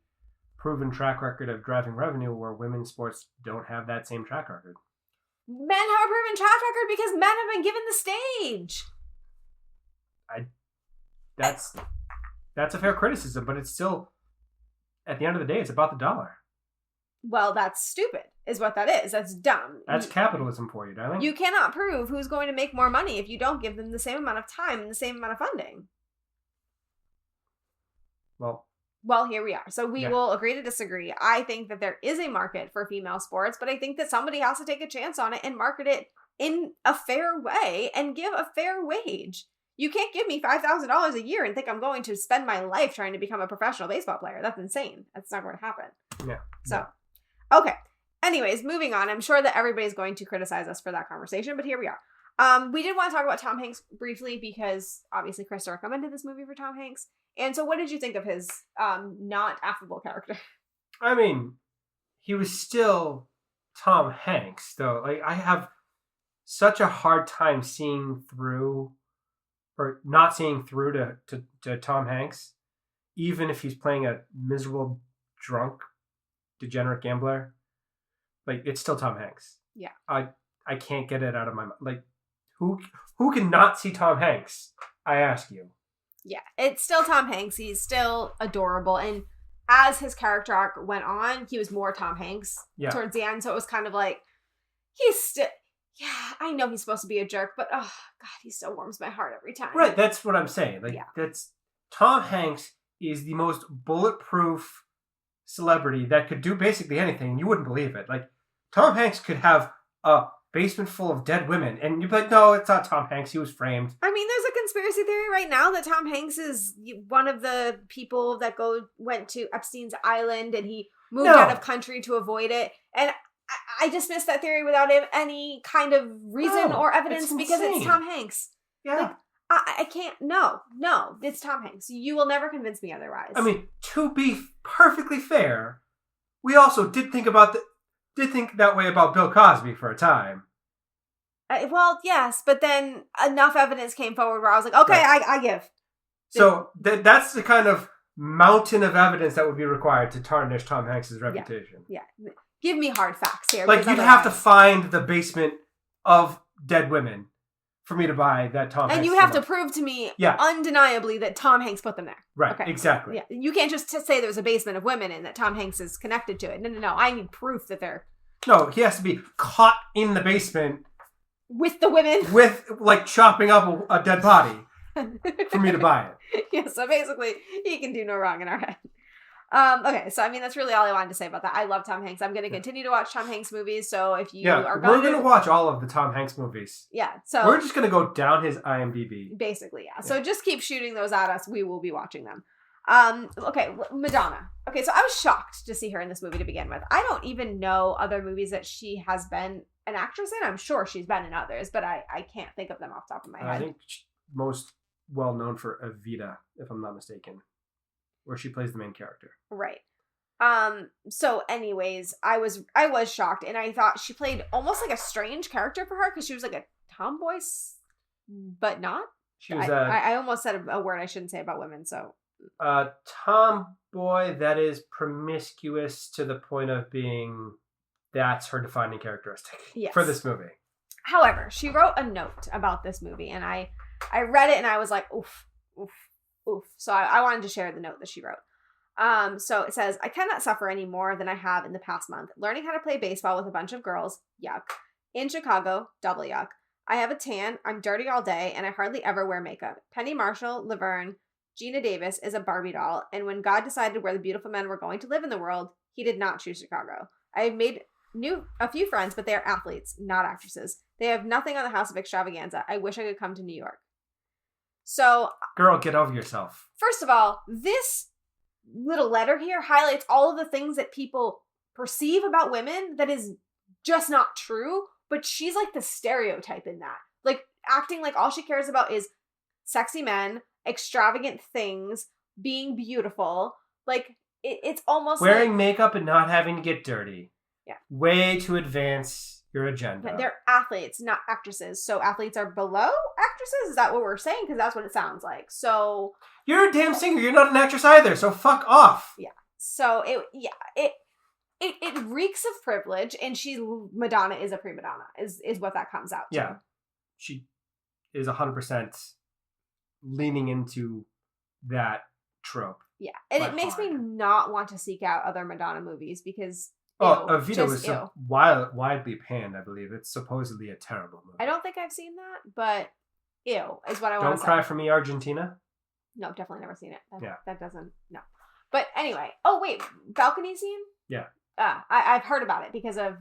proven track record of driving revenue where women's sports don't have that same track record. Men have a proven track record because men have been given the stage. That's a fair criticism, but it's still, at the end of the day, it's about the dollar. Well, that's stupid, is what that is. That's dumb. That's capitalism for you, darling. You cannot prove who's going to make more money if you don't give them the same amount of time and the same amount of funding. Well, here we are. So we will agree to disagree. I think that there is a market for female sports, but I think that somebody has to take a chance on it and market it in a fair way and give a fair wage. You can't give me $5,000 a year and think I'm going to spend my life trying to become a professional baseball player. That's insane. That's not going to happen. Yeah. So, okay. Anyways, moving on. I'm sure that everybody's going to criticize us for that conversation, but here we are. We did want to talk about Tom Hanks briefly because obviously Chris recommended this movie for Tom Hanks. And so what did you think of his not affable character? I mean, he was still Tom Hanks, though. Like, I have such a hard time seeing through or not seeing through to Tom Hanks, even if he's playing a miserable, drunk, degenerate gambler. Like, it's still Tom Hanks. Yeah. I can't get it out of my mind. Like, who can not see Tom Hanks? I ask you. Yeah, it's still Tom Hanks. He's still adorable. And as his character arc went on, he was more Tom Hanks towards the end. So it was kind of like, he's still, I know he's supposed to be a jerk, but oh, God, he still warms my heart every time. Right, that's what I'm saying. Like, that's Tom Hanks is the most bulletproof celebrity that could do basically anything. You wouldn't believe it. Like, Tom Hanks could have a basement full of dead women, and you'd be like, no, it's not Tom Hanks, he was framed. I mean, there's a conspiracy theory right now that Tom Hanks is one of the people that went to Epstein's Island and he moved out of country to avoid it, and I dismiss that theory without any kind of reason or evidence because it's Tom Hanks. Yeah. Like, I can't, no, it's Tom Hanks. You will never convince me otherwise. I mean, to be perfectly fair, we also did think that way about Bill Cosby for a time. Well, yes, but then enough evidence came forward where I was like, okay, right. I give. So that's the kind of mountain of evidence that would be required to tarnish Tom Hanks' reputation. Yeah. Give me hard facts here. Like, you'd have to find the basement of dead women for me to buy that Tom Hanks. And you have to prove to me undeniably that Tom Hanks put them there. Right, okay. Exactly. Yeah, you can't just say there's a basement of women and that Tom Hanks is connected to it. No. I need proof that they're... No, he has to be caught in the basement. With the women. With, like, chopping up a dead body for me to buy it. Yeah, so basically, he can do no wrong in our head. Okay, so I mean, that's really all I wanted to say about that. I love Tom Hanks. I'm going to continue to watch Tom Hanks movies, so if you are going we're going to watch all of the Tom Hanks movies. Yeah, so... We're just going to go down his IMDb. Basically, yeah. So just keep shooting those at us. We will be watching them. Okay, Madonna. Okay, so I was shocked to see her in this movie to begin with. I don't even know other movies that she has been an actress in. I'm sure she's been in others, but I can't think of them off the top of my head. I think most well known for Evita, if I'm not mistaken, where she plays the main character. Right. So anyways, I was shocked, and I thought she played almost like a strange character for her because she was like a tomboy, but not. She was I almost said a word I shouldn't say about women, so. A tomboy that is promiscuous to the point of being, that's her defining characteristic for this movie. However, she wrote a note about this movie, and I read it and I was like, oof, oof, oof. So I wanted to share the note that she wrote. So it says, I cannot suffer any more than I have in the past month. Learning how to play baseball with a bunch of girls, yuck. In Chicago, double yuck. I have a tan, I'm dirty all day, and I hardly ever wear makeup. Penny Marshall, Laverne, Gina Davis is a Barbie doll, and when God decided where the beautiful men were going to live in the world, he did not choose Chicago. I have made a few friends, but they are athletes, not actresses. They have nothing on the House of Extravaganza. I wish I could come to New York. So... Girl, get over yourself. First of all, this little letter here highlights all of the things that people perceive about women that is just not true, but she's like the stereotype in that. Like, acting like all she cares about is sexy men, extravagant things, being beautiful. Like, it's almost wearing makeup and not having to get dirty. Yeah. Way to advance your agenda. They're athletes, not actresses. So athletes are below actresses? Is that what we're saying? Because that's what it sounds like. So... You're a damn singer. You're not an actress either, so fuck off. Yeah. So it reeks of privilege, and Madonna is a prima donna, is what that comes out to. Yeah. She is 100% leaning into that trope. Yeah. And it makes me not want to seek out other Madonna movies because... Evita was widely panned, I believe. It's supposedly a terrible movie. I don't think I've seen that, but ew is what I want to say. Don't Cry for Me, Argentina? No, definitely never seen it. That doesn't, no. But anyway, balcony scene? Yeah. I've heard about it because of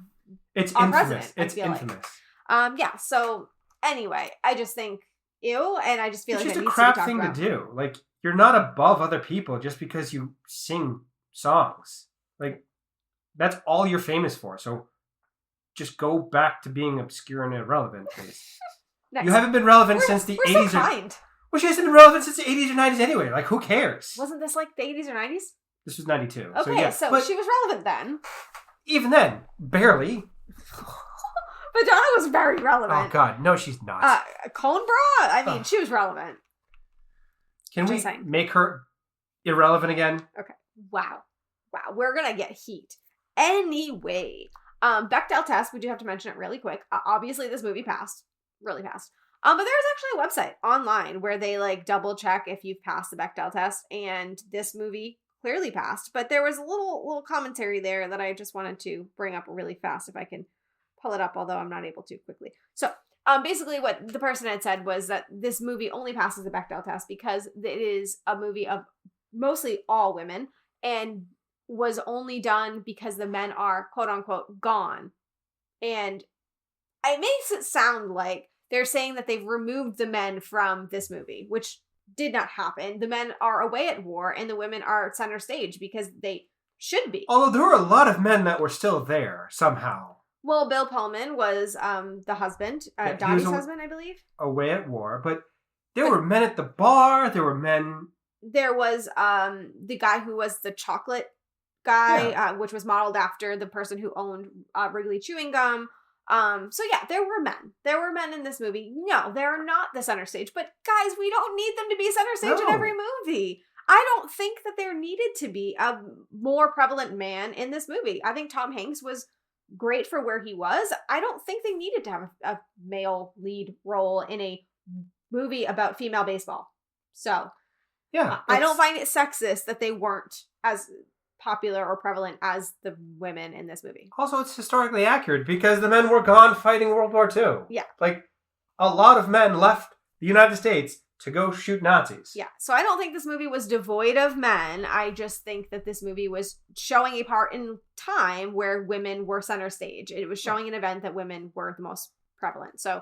it's our infamous. president. It's infamous. Yeah, so anyway, I just think, ew, and I just feel it's like just it needs a crap to be thing about. to do. Like, you're not above other people just because you sing songs. Like, that's all you're famous for. So just go back to being obscure and irrelevant, please. Nice. You haven't been relevant since the 80s. So kind. Well, she hasn't been relevant since the 80s or 90s anyway. Like, who cares? Wasn't this like the 80s or 90s? This was 92. Okay, so she was relevant then. Even then, barely. Madonna was very relevant. Oh, God. No, she's not. Cone Bra? I mean, she was relevant. Can we make her irrelevant again? Okay. Wow. We're going to get heat. Anyway, Bechdel test, we do have to mention it really quick. Obviously, this movie passed. Really passed. But there's actually a website online where they like double check if you've passed the Bechdel test, and this movie clearly passed. But there was a little commentary there that I just wanted to bring up really fast if I can pull it up, although I'm not able to quickly. So basically what the person had said was that this movie only passes the Bechdel test because it is a movie of mostly all women and was only done because the men are quote unquote gone. And it makes it sound like they're saying that they've removed the men from this movie, which did not happen. The men are away at war and the women are center stage because they should be. Although there were a lot of men that were still there somehow. Well, Bill Pullman was the husband, Dottie's husband, I believe. Away at war, but there were men at the bar. There were men. There was the guy who was the chocolate guy, which was modeled after the person who owned Wrigley Chewing Gum. So yeah, there were men. There were men in this movie. No, they're not the center stage. But guys, we don't need them to be center stage in every movie. I don't think that there needed to be a more prevalent man in this movie. I think Tom Hanks was great for where he was. I don't think they needed to have a male lead role in a movie about female baseball. So Yeah. I don't find it sexist that they weren't as popular or prevalent as the women in this movie. Also, it's historically accurate because the men were gone fighting World War II. Yeah. Like, a lot of men left the United States to go shoot Nazis. Yeah. So I don't think this movie was devoid of men. I just think that this movie was showing a part in time where women were center stage. It was showing an event that women were the most prevalent. So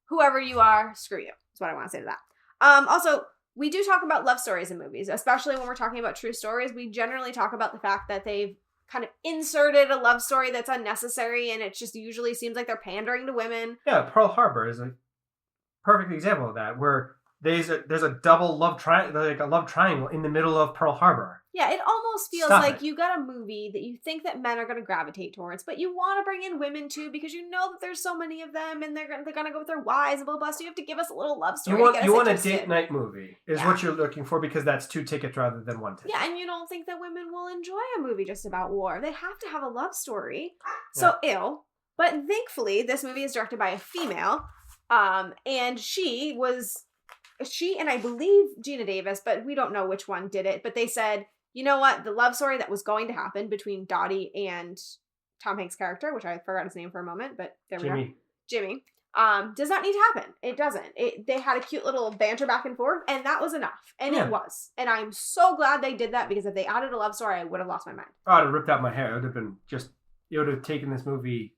whoever you are, screw you. That's what I want to say to that. Also, we do talk about love stories in movies, especially when we're talking about true stories. We generally talk about the fact that they've kind of inserted a love story that's unnecessary, and it just usually seems like they're pandering to women. Yeah, Pearl Harbor is a perfect example of that, where there's a double love triangle, like a love triangle in the middle of Pearl Harbor. Yeah, it almost feels Stop like it. you got a movie that you think that men are going to gravitate towards, but you want to bring in women too because you know that there's so many of them and they're going to go with their wives and blah, blah, blah. So you have to give us a little love story. You want a interested. date night movie is what you're looking for because that's 2 tickets rather than 1 ticket. Yeah, and you don't think that women will enjoy a movie just about war. They have to have a love story. So, ew. But thankfully, this movie is directed by a female, and she and I believe Gina Davis, but we don't know which one did it, but they said, you know what? The love story that was going to happen between Dottie and Tom Hanks' character, which I forgot his name for a moment, but there we are. Jimmy. Does not need to happen. It doesn't. They had a cute little banter back and forth, and that was enough. And it was. And I'm so glad they did that because if they added a love story, I would have lost my mind. Oh, I'd have ripped out my hair. It would have taken this movie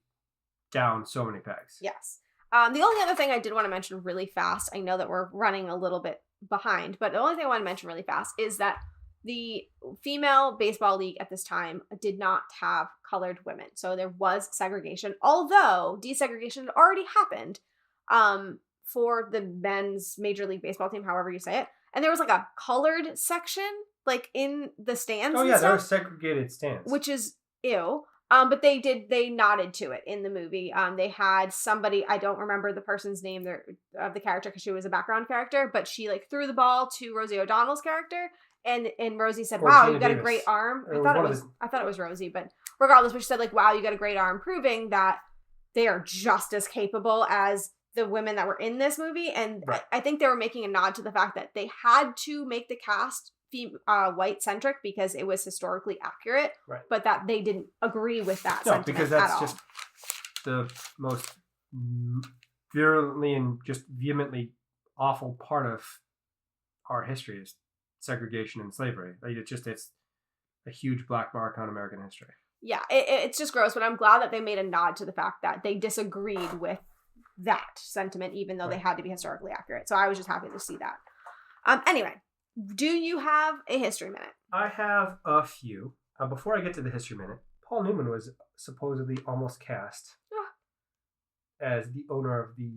down so many pegs. Yes. The only other thing I did want to mention really fast, I know that we're running a little bit behind, but the only thing I want to mention really fast is that the female baseball league at this time did not have colored women. So there was segregation, although desegregation had already happened for the men's Major League Baseball team, however you say it. And there was like a colored section like in the stands. Oh, yeah, there were segregated stands. Which is ew. But they nodded to it in the movie. They had somebody, I don't remember the person's name of the character because she was a background character, but she like threw the ball to Rosie O'Donnell's character. And Rosie said, "Wow, you got a great arm." I thought it was Rosie, but regardless, but she said like, "Wow, you got a great arm," proving that they are just as capable as the women that were in this movie. And I think they were making a nod to the fact that they had to make the cast white centric because it was historically accurate, but that they didn't agree with that sentiment because that's at all. just the most virulently and just vehemently awful part of our history is segregation and slavery. Like it's a huge black mark on American history. Yeah, it's just gross, but I'm glad that they made a nod to the fact that they disagreed with that sentiment, even though they had to be historically accurate. So I was just happy to see that. Anyway, do you have a history minute? I have a few. Before I get to the history minute, Paul Newman was supposedly almost cast as the owner of the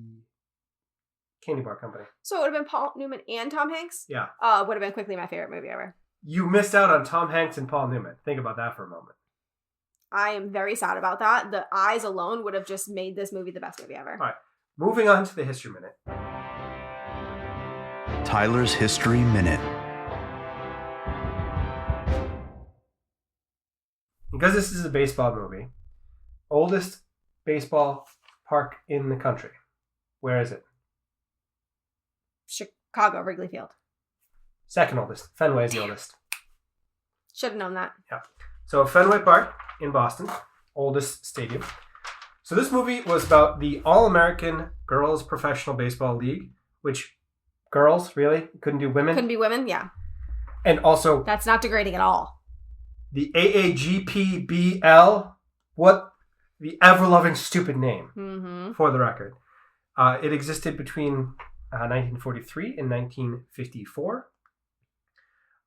candy bar company. So it would have been Paul Newman and Tom Hanks? Yeah. Would have been quickly my favorite movie ever. You missed out on Tom Hanks and Paul Newman. Think about that for a moment. I am very sad about that. The eyes alone would have just made this movie the best movie ever. All right. Moving on to the history minute. Tyler's History Minute. Because this is a baseball movie, oldest baseball park in the country. Where is it? Chicago, Wrigley Field. Second oldest. Fenway is the oldest. Should have known that. Yeah. So Fenway Park in Boston, oldest stadium. So this movie was about the All-American Girls Professional Baseball League, which girls, really? Couldn't do women? Couldn't be women, yeah. And also... That's not degrading at all. The AAGPBL, what the ever-loving stupid name, for the record. It existed between 1943 and 1954.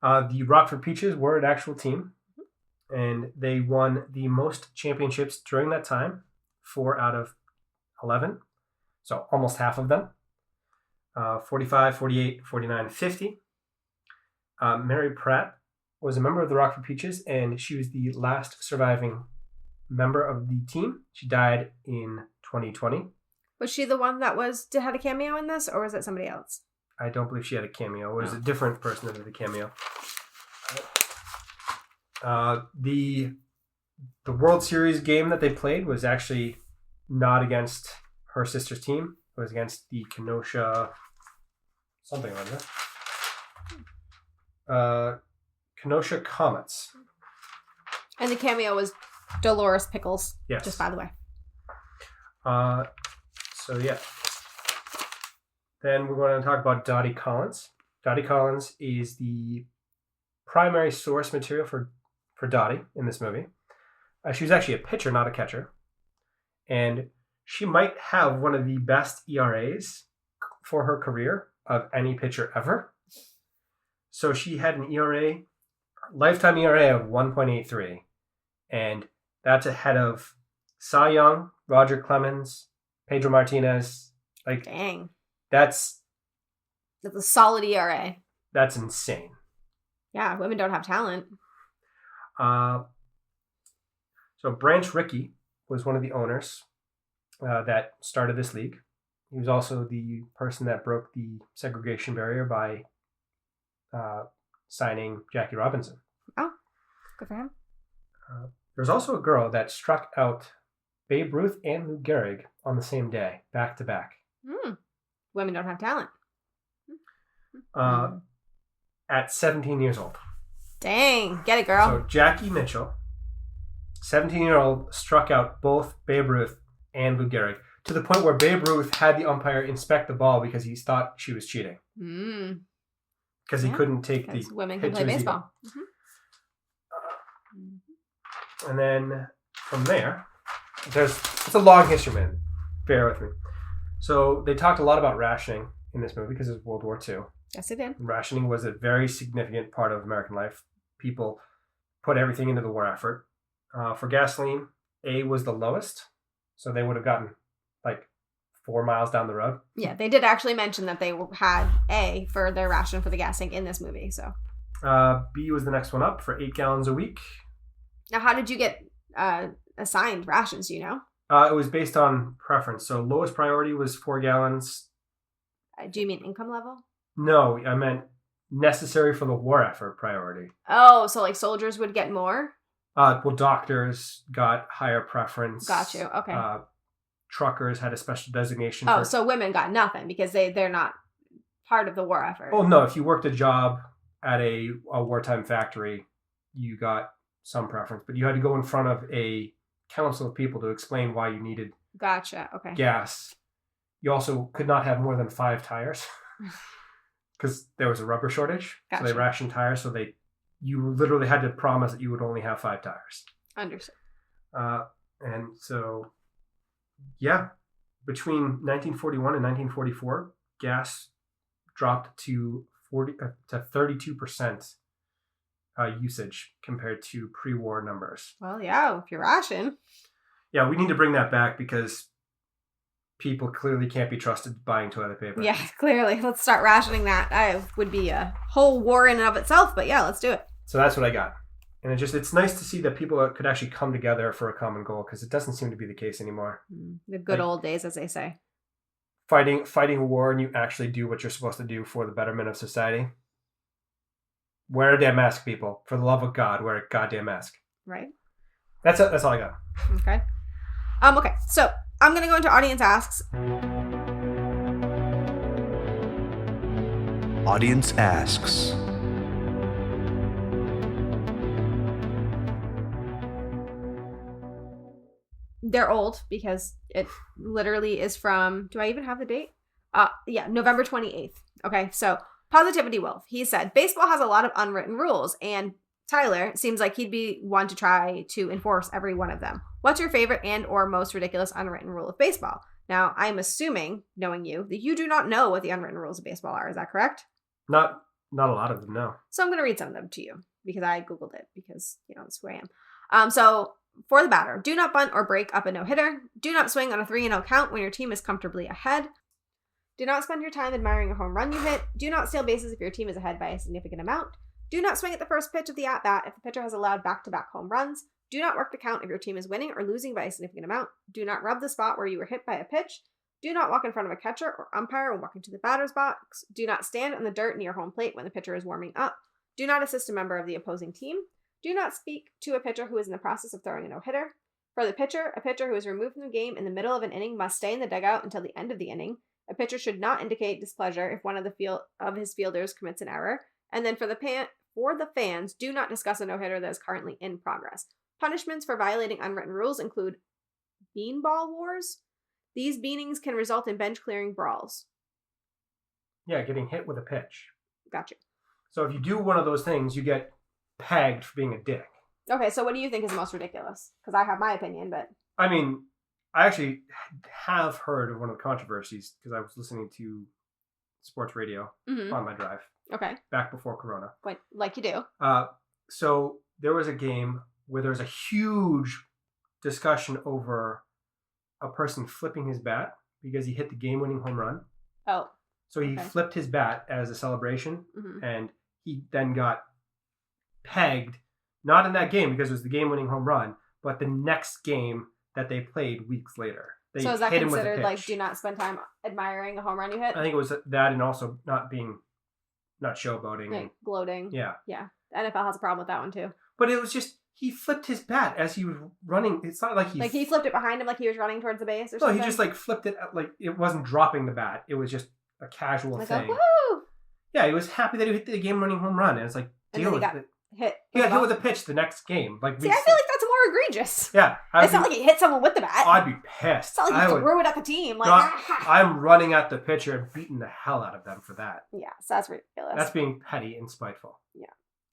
The Rockford Peaches were an actual team, and they won the most championships during that time, 4 out of 11, so almost half of them. 45, 48, 49, 50. Mary Pratt was a member of the Rockford Peaches, and she was the last surviving member of the team. She died in 2020. Was she the one that had a cameo in this, or was it somebody else? I don't believe she had a cameo. It was a different person that had a cameo. The the World Series game that they played was actually not against her sister's team. It was against the Kenosha something like that. Kenosha Comets. And the cameo was Dolores Pickles. Yes. Just by the way. So yeah. Then we're going to talk about Dottie Collins. Dottie Collins is the primary source material for Dottie in this movie. She was actually a pitcher, not a catcher. And she might have one of the best ERAs for her career of any pitcher ever. So she had an ERA, lifetime ERA of 1.83. And that's ahead of Cy Young, Roger Clemens, Pedro Martinez. Like, dang. That's a solid ERA. That's insane. Yeah, women don't have talent. So Branch Rickey was one of the owners that started this league. He was also the person that broke the segregation barrier by signing Jackie Robinson. Oh, good for him. There's also a girl that struck out Babe Ruth and Lou Gehrig on the same day, back to back. Women don't have talent. At 17 years old. Dang, get it, girl. So Jackie Mitchell, 17-year-old, struck out both Babe Ruth and Lou Gehrig to the point where Babe Ruth had the umpire inspect the ball because he thought she was cheating. Because he couldn't take the women can play baseball. And then from there, it's a long history, man. Bear with me. So they talked a lot about rationing in this movie because it's World War II. Yes, it did. Rationing was a very significant part of American life. People put everything into the war effort. For gasoline, A was the lowest. So they would have gotten like 4 miles down the road. Yeah, they did actually mention that they had A for their ration for the gas tank in this movie. So B was the next one up for 8 gallons a week. Now, how did you get assigned rations, do you know? It was based on preference. So lowest priority was 4 gallons. Do you mean income level? No, I meant necessary for the war effort priority. Oh, so like soldiers would get more? Well, doctors got higher preference. Got you. Okay. Truckers had a special designation. So women got nothing because they're not part of the war effort. Oh, no. If you worked a job at a wartime factory, you got some preference. But you had to go in front of a council of people to explain why you needed Gotcha. Okay. gas. You also could not have more than 5 tires because there was a rubber shortage. Gotcha. So they rationed tires. So you literally had to promise that you would only have 5 tires. Understood. And so, yeah, between 1941 and 1944, gas dropped to 32% usage compared to pre-war numbers. Well, yeah, if you ration. Yeah, we need to bring that back because people clearly can't be trusted buying toilet paper. Yeah, clearly. Let's start rationing that. I would be a whole war in and of itself, but yeah, let's do it. So that's what I got. And it's nice to see that people could actually come together for a common goal because it doesn't seem to be the case anymore. The good old days, as they say. Fighting a war and you actually do what you're supposed to do for the betterment of society. Wear a damn mask, people. For the love of God, wear a goddamn mask. Right. That's it. That's all I got. Okay. Okay, so I'm going to go into Audience Asks. Audience Asks. They're old because it literally is from, do I even have the date? Yeah, November 28th. Okay, so Positivity Wolf, he said, baseball has a lot of unwritten rules, and Tyler seems like he'd be one to try to enforce every one of them. What's your favorite and or most ridiculous unwritten rule of baseball? Now, I'm assuming, knowing you, that you do not know what the unwritten rules of baseball are. Is that correct? Not a lot of them, no. So I'm going to read some of them to you because I Googled it because, that's who I am. So for the batter, do not bunt or break up a no-hitter. Do not swing on a 3-0 count when your team is comfortably ahead. Do not spend your time admiring a home run you hit. Do not steal bases if your team is ahead by a significant amount. Do not swing at the first pitch of the at-bat if the pitcher has allowed back-to-back home runs. Do not work the count if your team is winning or losing by a significant amount. Do not rub the spot where you were hit by a pitch. Do not walk in front of a catcher or umpire when walking to the batter's box. Do not stand on the dirt near home plate when the pitcher is warming up. Do not assist a member of the opposing team. Do not speak to a pitcher who is in the process of throwing a no-hitter. For the pitcher, a pitcher who is removed from the game in the middle of an inning must stay in the dugout until the end of the inning. A pitcher should not indicate displeasure if one of his fielders commits an error. And then for the fans, do not discuss a no-hitter that is currently in progress. Punishments for violating unwritten rules include beanball wars. These beanings can result in bench-clearing brawls. Yeah, getting hit with a pitch. Gotcha. So if you do one of those things, you get pegged for being a dick. Okay, so what do you think is the most ridiculous? Because I have my opinion, but... I mean, I actually have heard of one of the controversies because I was listening to sports radio on my drive. Okay. Back before Corona. Like you do. So there was a game where there was a huge discussion over a person flipping his bat because he hit the game-winning home run. Oh. So he flipped his bat as a celebration, and he then got pegged, not in that game because it was the game-winning home run, but the next game that they played weeks later. They so is that hit him with a considered pitch. like do not spend time admiring a home run you hit? I think it was that, and also not showboating. Like gloating. Yeah. Yeah. The NFL has a problem with that one too. But it was just, he flipped his bat as he was running. It's not like he flipped it behind him like he was running towards the base or something? No, he just like flipped it, like it wasn't dropping the bat. It was just a casual like thing. Woo! Yeah, he was happy that he hit the game-winning home run, and it's like, deal with it. He got hit with a pitch the next game. Like, see, I feel like that's more egregious. Yeah. It's not like he hit someone with the bat. I'd be pissed. It's not like he threw it at the team. Like, I'm running at the pitcher and beating the hell out of them for that. Yeah, so that's ridiculous. That's being petty and spiteful. Yeah.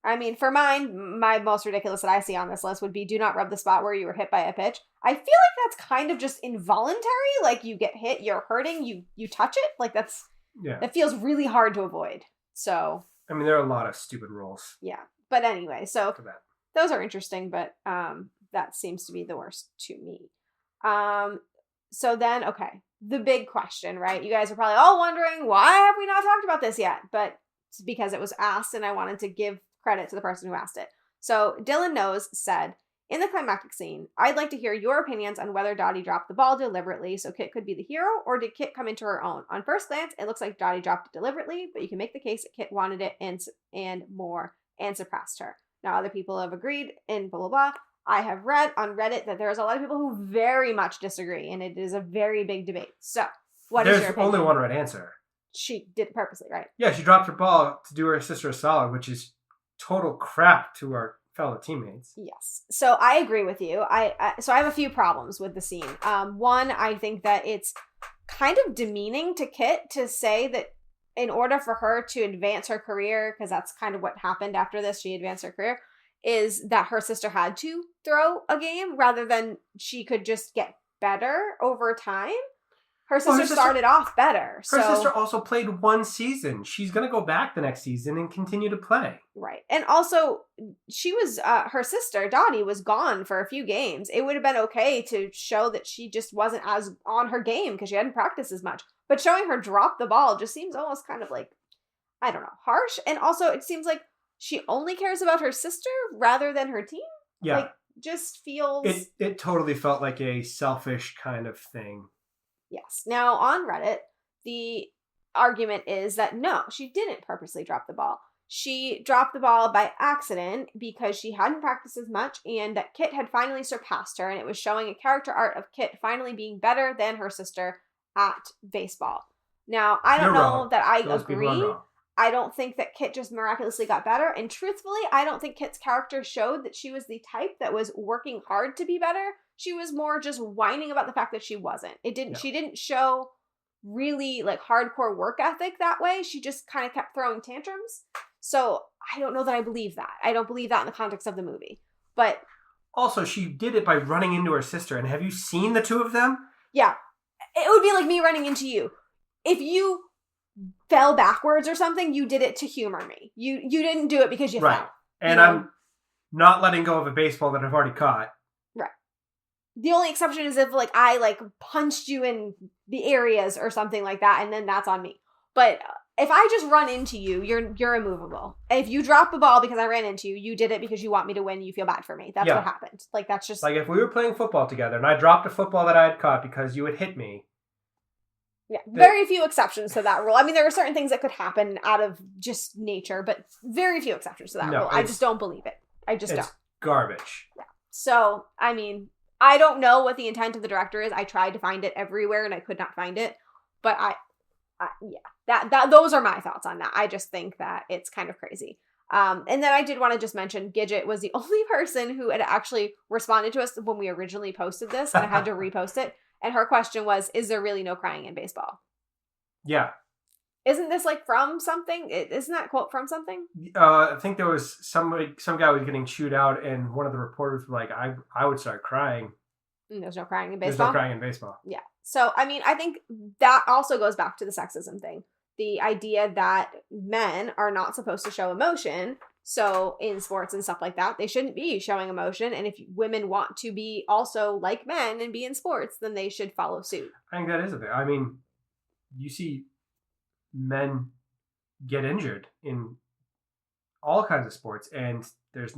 I mean, for mine, my most ridiculous that I see on this list would be do not rub the spot where you were hit by a pitch. I feel like that's kind of just involuntary. Like, you get hit, you're hurting, you touch it. Like, that feels really hard to avoid. So. I mean, there are a lot of stupid rules. Yeah. But anyway, so those are interesting, but that seems to be the worst to me. So then, okay, the big question, right? You guys are probably all wondering, why have we not talked about this yet? But it's because it was asked, and I wanted to give credit to the person who asked it. So Dylan Knows said, in the climactic scene, I'd like to hear your opinions on whether Dottie dropped the ball deliberately so Kit could be the hero, or did Kit come into her own? On first glance, it looks like Dottie dropped it deliberately, but you can make the case that Kit wanted it and more, and surpassed her. Now, other people have agreed and blah, blah, blah. I have read on Reddit that there's a lot of people who very much disagree, and it is a very big debate. So, what is your opinion? There's only one right answer. She did it purposely, right? Yeah, she dropped her ball to do her sister a solid, which is total crap to our fellow teammates. Yes. So, I agree with you. So I have a few problems with the scene. One, I think that it's kind of demeaning to Kit to say that in order for her to advance her career, because that's kind of what happened after this, she advanced her career, is that her sister had to throw a game rather than she could just get better over time. Her sister started off better. Her sister also played one season. She's going to go back the next season and continue to play. Right. And also, she was, her sister, Dottie, was gone for a few games. It would have been okay to show that she just wasn't as on her game because she hadn't practiced as much. But showing her drop the ball just seems almost kind of like, I don't know, harsh. And also, it seems like she only cares about her sister rather than her team. Yeah. Like, just feels... It totally felt like a selfish kind of thing. Yes. Now, on Reddit, the argument is that no, she didn't purposely drop the ball. She dropped the ball by accident because she hadn't practiced as much and that Kit had finally surpassed her, and it was showing a character art of Kit finally being better than her sister at baseball. Now, I don't know that I agree. I don't think that Kit just miraculously got better, and truthfully, I don't think Kit's character showed that she was the type that was working hard to be better. She was more just whining about the fact that she wasn't. She didn't show really like hardcore work ethic that way. She just kind of kept throwing tantrums. So I don't know that I believe that. I don't believe that in the context of the movie. But also, she did it by running into her sister. And have you seen the two of them? Yeah. It would be like me running into you. If you fell backwards or something, you did it to humor me. You didn't do it because you fell. And I'm not letting go of a baseball that I've already caught. Right. The only exception is if like I like punched you in the areas or something like that, and then that's on me. But if I just run into you, you're immovable. If you drop the ball because I ran into you, you did it because you want me to win. You feel bad for me. That's what happened. Like that's just like if we were playing football together and I dropped a football that I had caught because you had hit me. Yeah, very few exceptions to that rule. I mean, there are certain things that could happen out of just nature, but very few exceptions to that rule. I just don't believe it. I just don't. garbage. Yeah. So, I mean, I don't know what the intent of the director is. I tried to find it everywhere and I could not find it. But those are my thoughts on that. I just think that it's kind of crazy. And then I did want to just mention Gidget was the only person who had actually responded to us when we originally posted this, and I had to repost it. And her question was, is there really no crying in baseball? Yeah. Isn't this like from something? Isn't that quote from something? I think there was some guy was getting chewed out, and one of the reporters was like, I would start crying. And there's no crying in baseball? There's no crying in baseball. Yeah. So, I mean, I think that also goes back to the sexism thing. The idea that men are not supposed to show emotion. So in sports and stuff like that, they shouldn't be showing emotion. And if women want to be also like men and be in sports, then they should follow suit. I think that is a thing. I mean, you see men get injured in all kinds of sports, and there's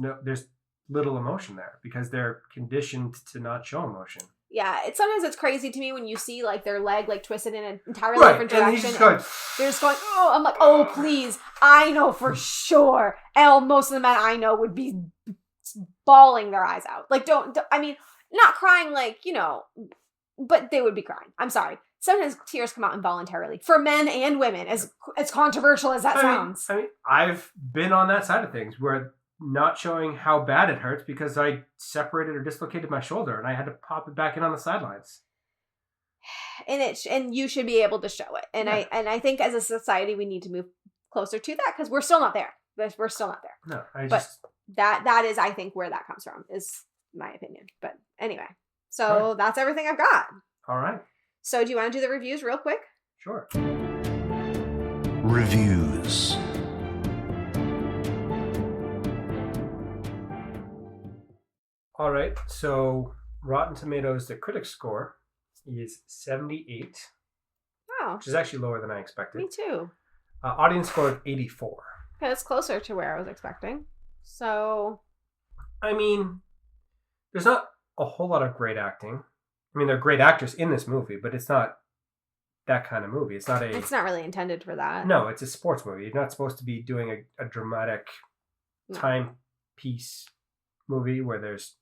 little emotion there because they're conditioned to not show emotion. Yeah, sometimes it's crazy to me when you see like their leg like twisted in an entirely different direction. And they're just going, oh, I'm like, oh, please. I know for sure. And most of the men I know would be bawling their eyes out. Like, I mean, not crying like, but they would be crying. I'm sorry. Sometimes tears come out involuntarily for men and women, as controversial as that sounds. I mean, I've been on that side of things where not showing how bad it hurts because I separated or dislocated my shoulder and I had to pop it back in on the sidelines. And you should be able to show it. And yeah. I think as a society we need to move closer to that because we're still not there. We're still not there. No, but that is I think where that comes from is my opinion. But anyway, so That's everything I've got. All right. So do you want to do the reviews real quick? Sure. Reviews. All right, so Rotten Tomatoes, the critic score is 78. Oh. Which is actually lower than I expected. Me too. Audience score of 84. Okay, that's closer to where I was expecting. So... I mean, there's not a whole lot of great acting. I mean, there are great actors in this movie, but it's not that kind of movie. It's not really intended for that. No, it's a sports movie. You're not supposed to be doing a dramatic timepiece movie where there's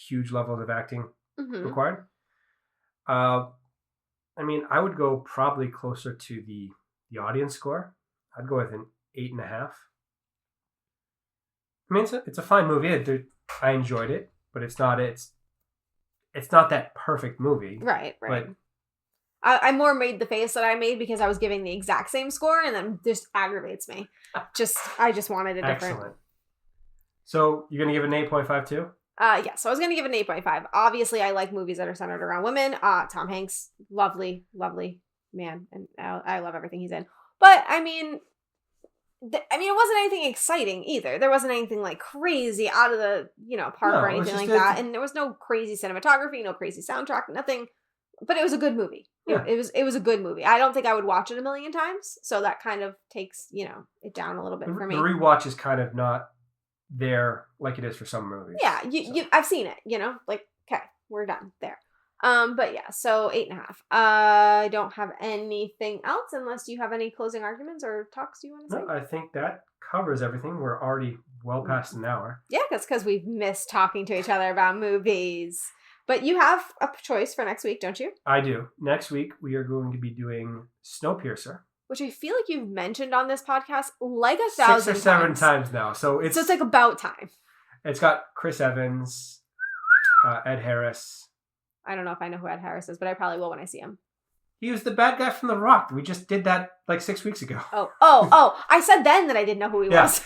huge levels of acting required. I mean, I would go probably closer to the audience score. I'd go with an 8.5. I mean, it's a fine movie. I enjoyed it, but it's not that perfect movie. Right. But I more made the face that I made because I was giving the exact same score, and then this aggravates me. I just wanted a different. Excellent. So you're gonna give it an 8.5 too? Yeah, so I was going to give it an 8.5. Obviously, I like movies that are centered around women. Tom Hanks, lovely, lovely man, and I love everything he's in. But, I mean, it wasn't anything exciting either. There wasn't anything, like, crazy out of the, park or anything like that. And there was no crazy cinematography, no crazy soundtrack, nothing. But it was a good movie. Yeah. It was a good movie. I don't think I would watch it a million times, so that kind of takes, it down a little bit for me. The rewatch is kind of not there like it is for some movies. Yeah, I've seen it, like, okay, we're done there. But yeah, so 8.5. I don't have anything else unless you have any closing arguments or talks you want to say. No, I think that covers everything. We're already well past an hour. Yeah, that's because we've missed talking to each other about movies. But you have a choice for next week, don't you? I do. Next week, we are going to be doing Snowpiercer. Which I feel like you've mentioned on this podcast like 1,000 6 or 7 times now. So it's like about time. It's got Chris Evans, Ed Harris. I don't know if I know who Ed Harris is, but I probably will when I see him. He was the bad guy from The Rock. We just did that like 6 weeks ago. Oh. I said then that I didn't know who he was.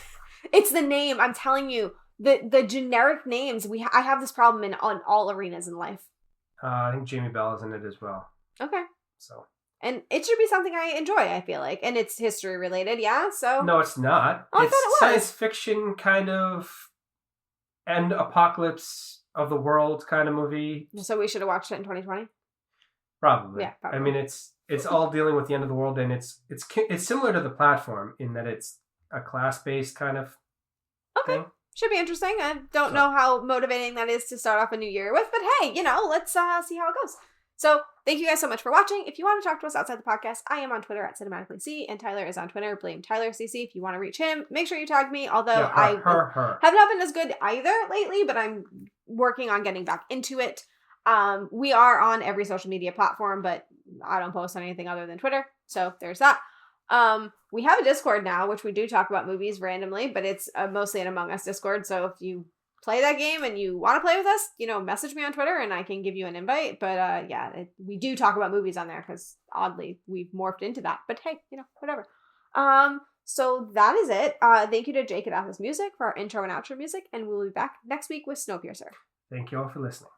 It's the name. I'm telling you. The generic names. I have this problem on all arenas in life. I think Jamie Bell is in it as well. Okay. So. And it should be something I enjoy, I feel like. And it's history related, yeah? So no, it's not. Oh, it's I thought it was. Science fiction kind of end apocalypse of the world kind of movie. So we should have watched it in 2020? Probably. Yeah, probably. I mean, it's all dealing with the end of the world, and it's similar to The Platform in that it's a class-based kind of thing. Should be interesting. I don't know how motivating that is to start off a new year with, but hey, let's see how it goes. So thank you guys so much for watching. If you want to talk to us outside the podcast, I am on Twitter at cinematicallyc, and Tyler is on Twitter, blame TylerCC. If you want to reach him, make sure you tag me. Although I have not been as good either lately, but I'm working on getting back into it. We are on every social media platform, but I don't post on anything other than Twitter. So there's that. We have a Discord now, which we do talk about movies randomly, but it's mostly an Among Us Discord. So if you play that game and you want to play with us, message me on Twitter and I can give you an invite. But we do talk about movies on there because oddly we've morphed into that. But hey, whatever. So that is it. Thank you to Jake at Atlas Music for our intro and outro music, and we'll be back next week with Snowpiercer. Thank you all for listening.